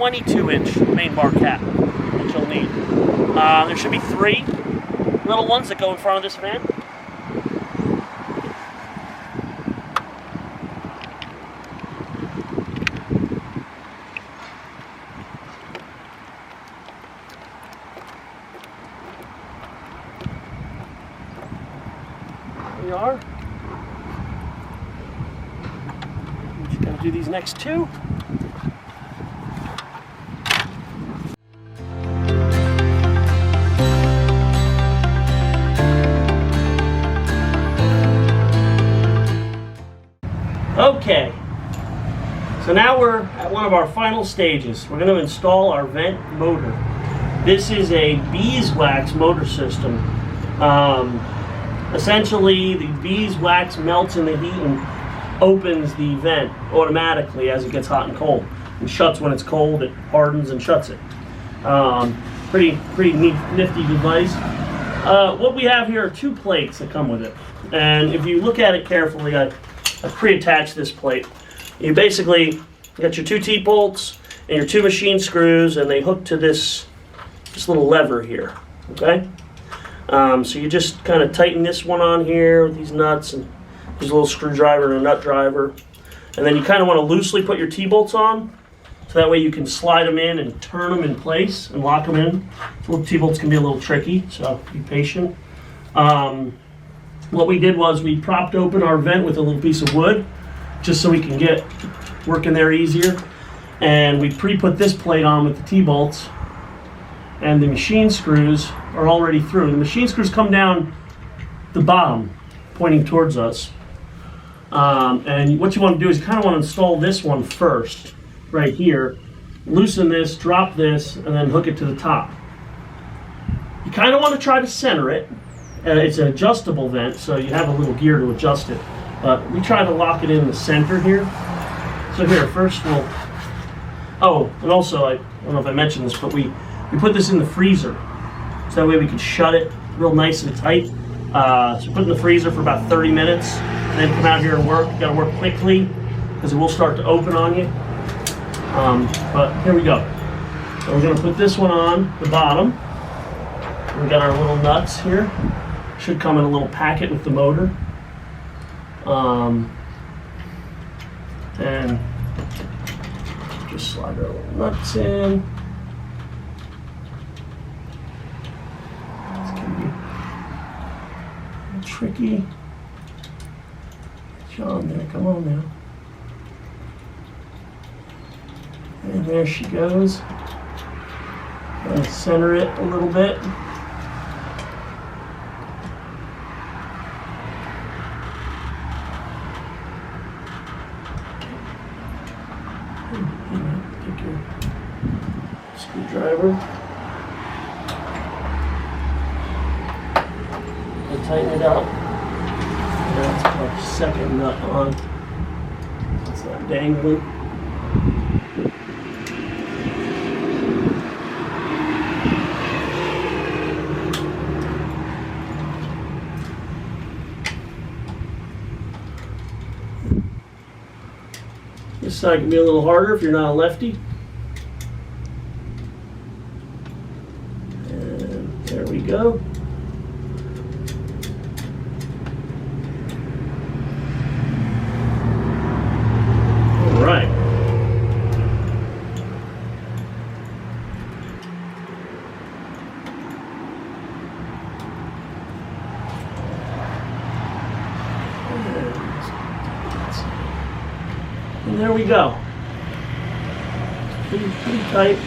22-inch main bar cap that you'll need. There should be 3 little ones that go in front of this van. There we are. Just gotta do these next 2. Okay, so now we're at one of our final stages. We're going to install our vent motor. This is a beeswax motor system. Essentially, the beeswax melts in the heat and opens the vent automatically as it gets hot and cold. It shuts when it's cold, it hardens and shuts it. Pretty neat, nifty device. What we have here are 2 plates that come with it. And if you look at it carefully, I pre-attached this plate. You basically got your 2 T-bolts and your 2 machine screws, and they hook to this little lever here, okay? So you just kind of tighten this one on here with these nuts, and there's a little screwdriver and a nut driver. And then you kind of want to loosely put your T-bolts on, so that way you can slide them in and turn them in place and lock them in. So the T-bolts can be a little tricky, so be patient. What we did was we propped open our vent with a little piece of wood, just so we can get working there easier. And we pre-put this plate on with the T-bolts, and the machine screws are already through. The machine screws come down the bottom, pointing towards us. And what you want to do is you kind of want to install this one first, right here. Loosen this, drop this, and then hook it to the top. You kind of want to try to center it. It's an adjustable vent, so you have a little gear to adjust it. But we try to lock it in the center here. So here, first we'll... Oh, and also, I don't know if I mentioned this, but we put this in the freezer. So that way we can shut it real nice and tight. So put it in the freezer for about 30 minutes, and then come out here and work. You gotta work quickly, because it will start to open on you. But here we go. So we're gonna put this one on the bottom. We got our little nuts here. Should come in a little packet with the motor. And just slide our little nuts in. This can be a little tricky. Get you on there, come on now. And there she goes. And center it a little bit. Take your screwdriver and tighten it up. That's our second nut on. It's not dangling. This side can be a little harder if you're not a lefty. And there we go. All right. And there we go. Pretty tight.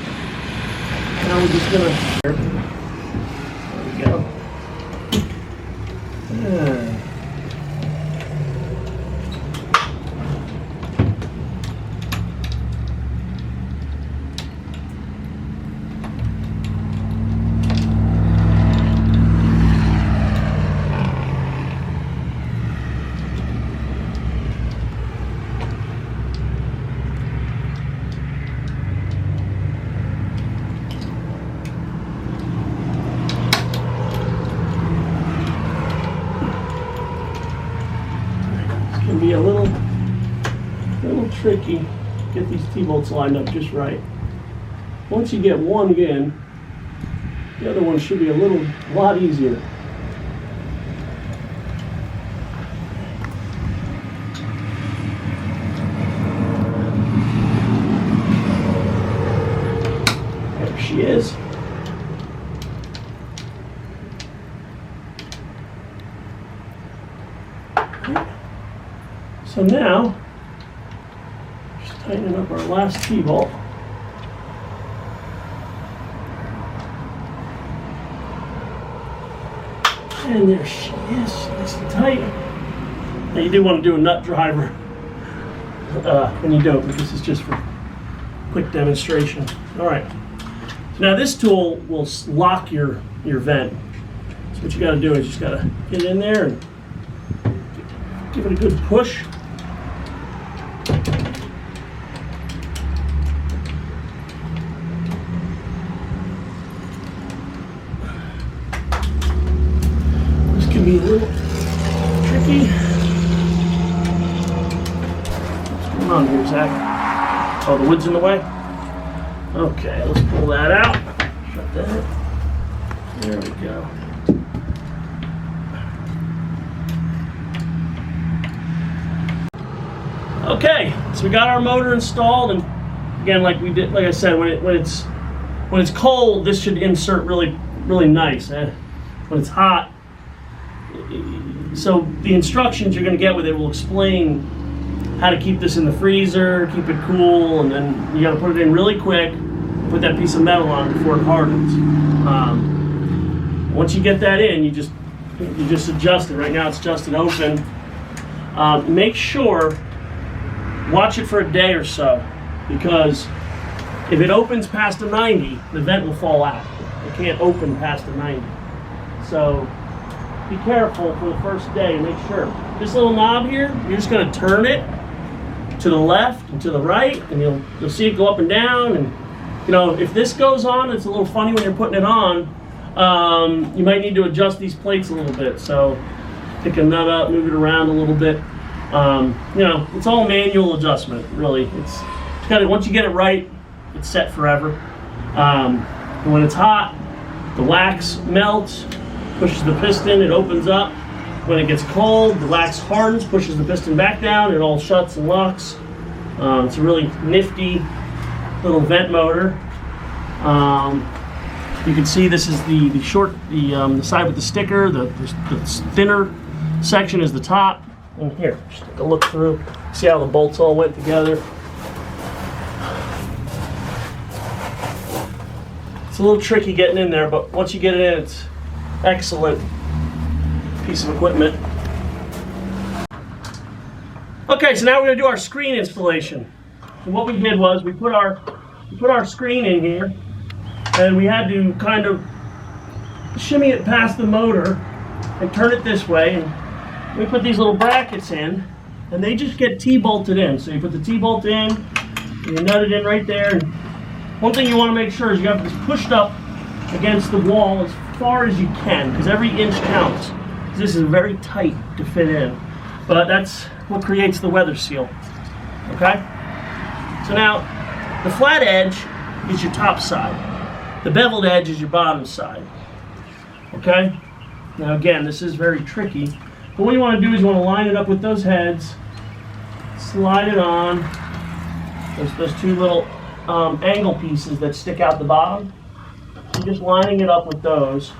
Now we're just gonna. There we go. Can be a little tricky. Get these T-bolts lined up just right. once you get one in, the other one should be a lot easier. There she is. So now, just tightening up our last T-bolt. And there she is, nice and tight. Now you do want to do a nut driver when you don't, but this is just for quick demonstration. All right, so now this tool will lock your vent. So what you got to do is you just got to get in there and give it a good push. Be a little tricky. What's going on here, Zach? Oh, the wood's in the way? Okay, let's pull that out. Shut that. There we go. Okay, so we got our motor installed, and again, like I said, when it's cold, this should insert really nice. When it's hot. So the instructions you're going to get with it will explain how to keep this in the freezer, keep it cool, and then you got to put it in really quick, put that piece of metal on before it hardens. Once you get that in, you just adjust it. Right now it's adjusted open. Make sure, watch it for a day or so, because if it opens past a 90, the vent will fall out. It can't open past a 90. So be careful for the first day. Make sure. This little knob here, you're just going to turn it to the left and to the right, and you'll see it go up and down. And you know, if this goes on, it's a little funny when you're putting it on. You might need to adjust these plates a little bit. So pick a nut up, move it around a little bit. You know, it's all manual adjustment, really. It's kind of, once you get it right, it's set forever. And when it's hot, the wax melts, pushes the piston, it opens up. When it gets cold, the wax hardens, pushes the piston back down, it all shuts and locks. It's a really nifty little vent motor. You can see this is the side with the sticker. The thinner section is the top. And here, just take a look through, see how the bolts all went together. It's a little tricky getting in there, but once you get it in, it's excellent piece of equipment. Okay, so now we're going to do our screen installation. And what we did was we put our screen in here, and we had to kind of shimmy it past the motor and turn it this way. And we put these little brackets in, and they just get T-bolted in. So you put the T-bolt in, and you nut it in right there. And one thing you want to make sure is you have this pushed up against the wall as far as you can, because every inch counts. This is very tight to fit in, but that's what creates the weather seal. Okay? So now, the flat edge is your top side. The beveled edge is your bottom side. Okay? Now again, this is very tricky, but what you want to do is you want to line it up with those heads, slide it on, those two little angle pieces that stick out the bottom. You're just lining it up with those.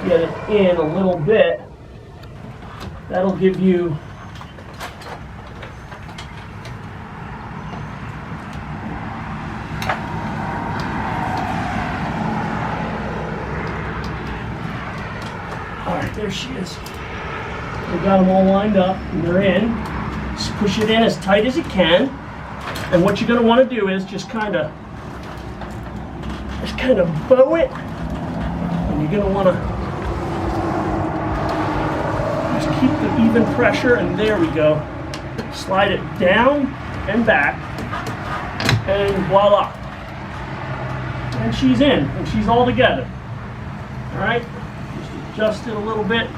Get it in a little bit. That'll give you alright, there she is. We got them all lined up and they're in. Just push it in as tight as you can. And what you're going to want to do is just kind of bow it. And you're going to want to keep the even pressure, and there we go. Slide it down and back, and voila. And she's in, and she's all together. All right, just adjust it a little bit.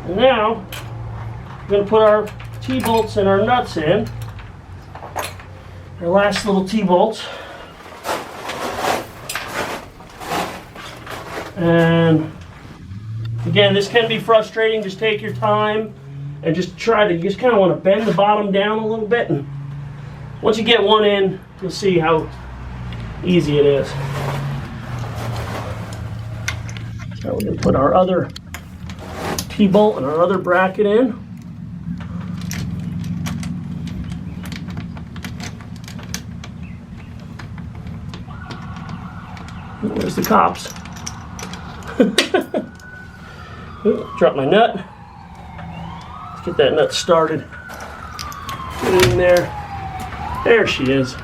And now, we're going to put our T-bolts and our nuts in. Our last little T-bolts. And again, this can be frustrating. Just take your time and just try to, you just kind of want to bend the bottom down a little bit. And once you get one in, you'll see how easy it is. So we're going to put our other T-bolt and our other bracket in. There's the cops. Drop my nut. Let's get that nut started. Get it in there. There she is.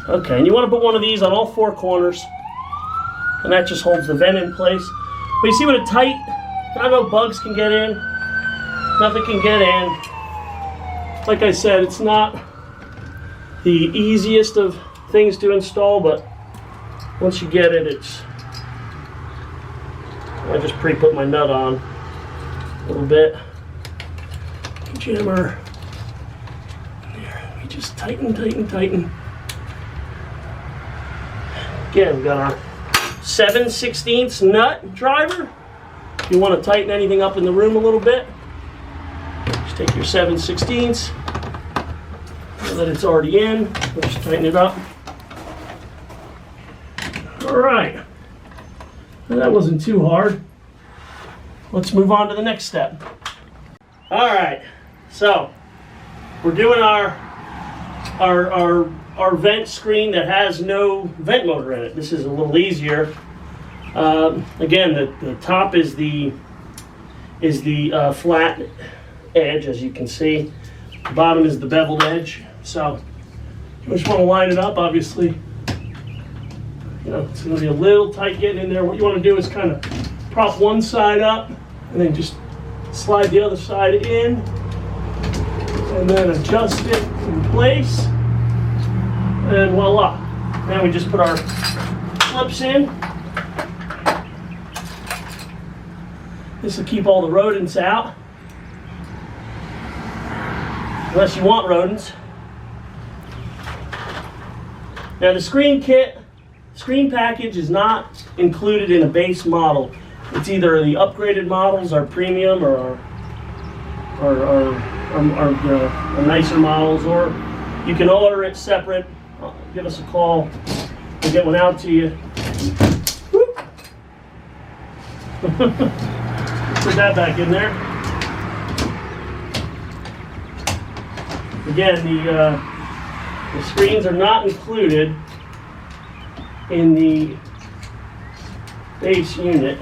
Okay, and you want to put one of these on all four corners, and that just holds the vent in place. But you see what a tight, I know bugs can get in, nothing can get in. Like I said, it's not the easiest of things to install, but once you get it, I just pre-put my nut on a little bit. Jammer. There, we just tighten. Again, we've got our 7/16 nut driver. If you want to tighten anything up in the room a little bit, just take your 7/16. Now that it's already in, we'll just tighten it up. All right. Well, that wasn't too hard. Let's move on to the next step. All right, so we're doing our vent screen that has no vent motor in it. This is a little easier. Again, the top is the flat edge, as you can see. The bottom is the beveled edge. So you just want to line it up, obviously. You know, it's going to be a little tight getting in there. What you want to do is kind of prop one side up and then just slide the other side in and then adjust it in place. And voila. Now we just put our clips in. This will keep all the rodents out. Unless you want rodents. Now the screen package is not included in a base model. It's either the upgraded models, our premium, or our nicer models, or you can order it separate. Give us a call. We'll get one out to you. Put that back in there. Again, the screens are not included in the base unit.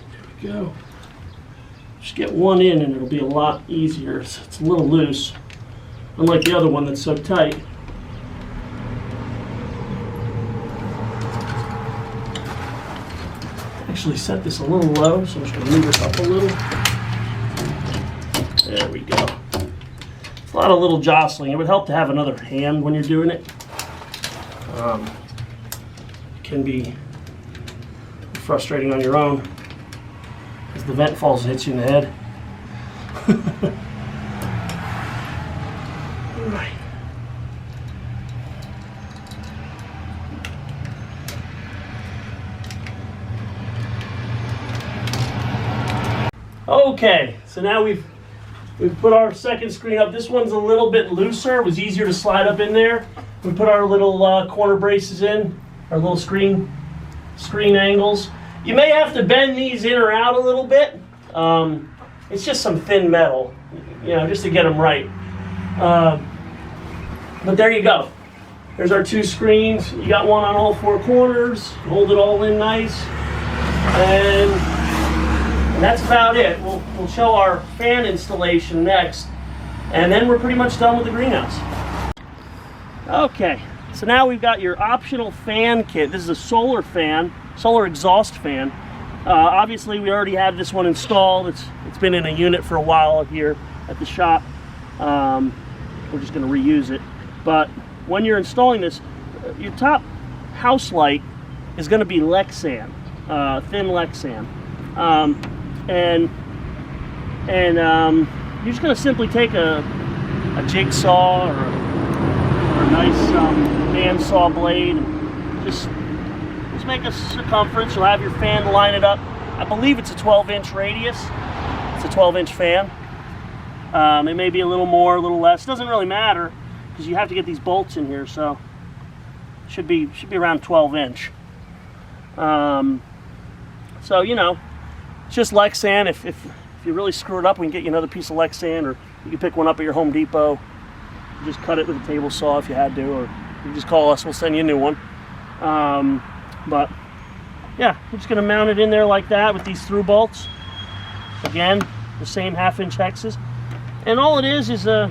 There we go. Just get one in and it'll be a lot easier. It's a little loose, unlike the other one that's so tight. Actually set this a little low, so I'm just going to move this up a little. There we go. It's a lot of little jostling. It would help to have another hand when you're doing it. It can be frustrating on your own as the vent falls and hits you in the head. All right. Okay, so now we've put our second screen up. This one's a little bit looser. It was easier to slide up in there. We put our little corner braces in, our little screen angles. You may have to bend these in or out a little bit. It's just some thin metal, you know, just to get them right. But there you go. There's our two screens. You got one on all four corners. Hold it all in nice. And that's about it. We'll show our fan installation next, and then we're pretty much done with the greenhouse. Okay, so now we've got your optional fan kit. This is a solar fan, solar exhaust fan. Obviously, we already have this one installed. It's been in a unit for a while here at the shop. We're just going to reuse it. But when you're installing this, your top house light is going to be Lexan, thin Lexan. you're just going to simply take a jigsaw or a nice bandsaw blade and just make a circumference. You'll have your fan line it up. I believe it's a 12-inch radius. It's a 12-inch fan. It may be a little more, a little less. It doesn't really matter because you have to get these bolts in here, so it should be around 12-inch. So you know, it's just Lexan. If you really screw it up, we can get you another piece of Lexan, or you can pick one up at your Home Depot. You just cut it with a table saw if you had to, or you just call us. We'll send you a new one. But yeah, we're just going to mount it in there like that with these through bolts. Again, the same 1/2-inch hexes. And all it is a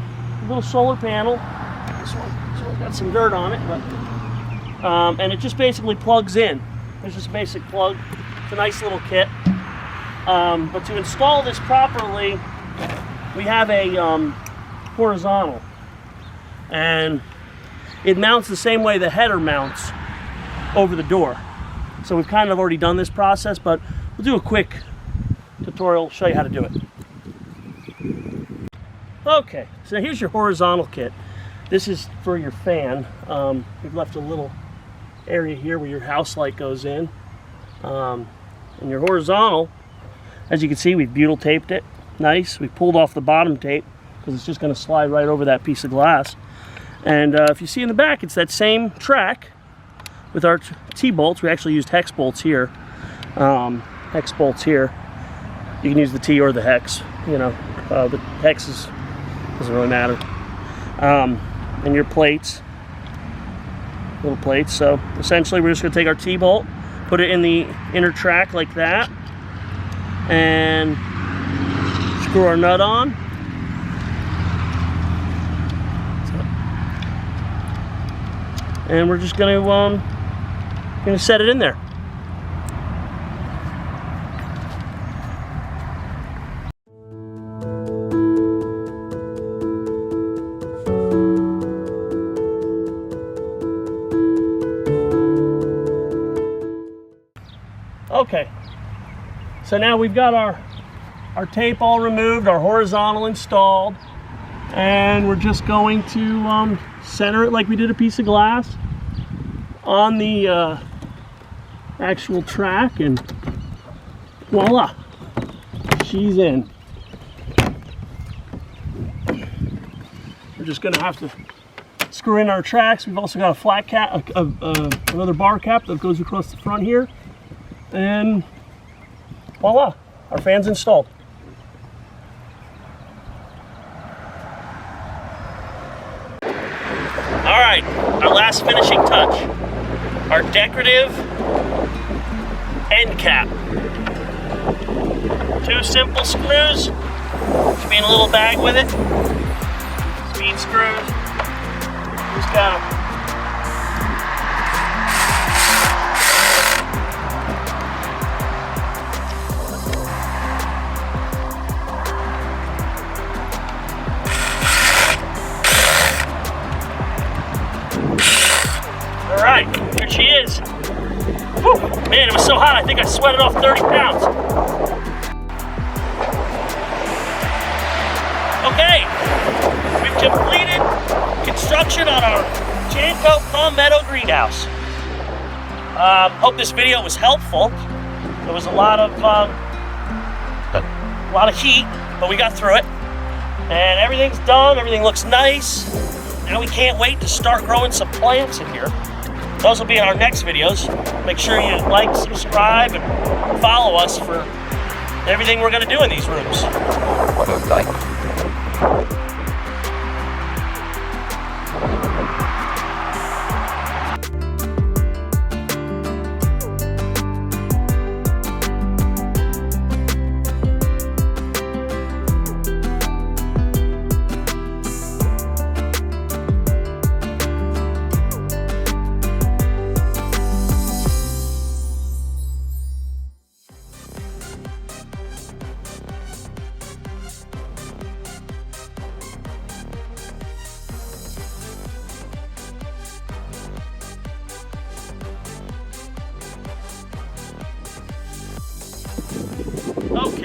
little solar panel. This one's got some dirt on it, but and it just basically plugs in. There's just a basic plug. It's a nice little kit. But to install this properly, we have a horizontal, and it mounts the same way the header mounts over the door. So we've kind of already done this process, but we'll do a quick tutorial, show you how to do it. Okay, so here's your horizontal kit. This is for your fan. We've left a little area here where your house light goes in. And your horizontal, as you can see, we've butyl taped it. Nice. We pulled off the bottom tape because it's just going to slide right over that piece of glass. And if you see in the back, it's that same track with our T-bolts. We actually used hex bolts here. Hex bolts here. You can use the T or the hex. You know, the hex doesn't really matter. And your plates, little plates. So essentially, we're just going to take our T-bolt, put it in the inner track like that, and screw our nut on. And we're just going to set it in there. Okay, so now we've got our tape all removed, our horizontal installed, and we're just going to center it like we did a piece of glass on the actual track, and voila, she's in. We're just going to have to screw in our tracks. We've also got a flat cap, another bar cap that goes across the front here. And voila, our fan's installed. All right, our last finishing touch, our decorative end cap. 2 simple screws, should be in a little bag with it. Speed screws, just got them. All right, here she is. Whew, man, it was so hot, I think I sweated off 30 pounds. Okay, we've completed construction on our Janco Palm Meadow greenhouse. Hope this video was helpful. There was a lot of heat, but we got through it. And everything's done, everything looks nice. Now we can't wait to start growing some plants in here. Those will be in our next videos. Make sure you like, subscribe, and follow us for everything we're going to do in these rooms.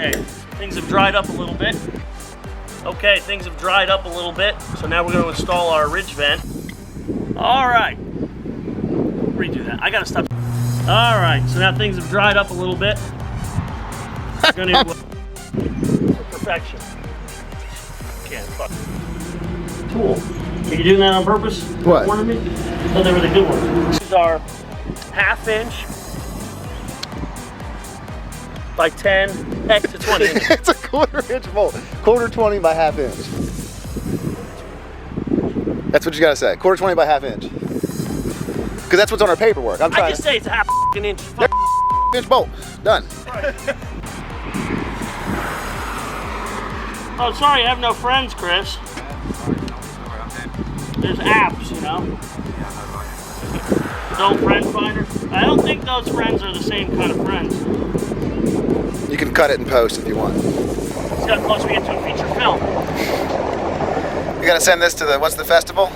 Okay, things have dried up a little bit. Okay, things have dried up a little bit. So now we're going to install our ridge vent. All right. Redo that. I got to stop. All right, so now things have dried up a little bit. We're going to for perfection. Can't fuck. Tool. Are you doing that on purpose? What? Warning me? Oh, they were the good ones. These are 1/2 inch by 10 to 20 inches. It's a 1/4 inch bolt. 1/4 20 by 1/2 inch. That's what you gotta say. 1/4 20 by 1/2 inch. Because that's what's on our paperwork. I'm trying. I just say it's a 1/2 inch. Fuck. Inch bolt. Done. Right. Oh, sorry, I have no friends, Chris. There's apps, you know. Adult friend finder. I don't think those friends are the same kind of friends. You can cut it in post if you want. See how close we get to a feature film. You gotta send this to the, what's the festival?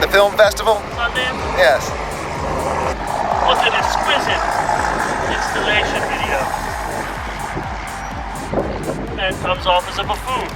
The film festival? Sundance? Yes. What's an exquisite installation video. And comes off as a buffoon.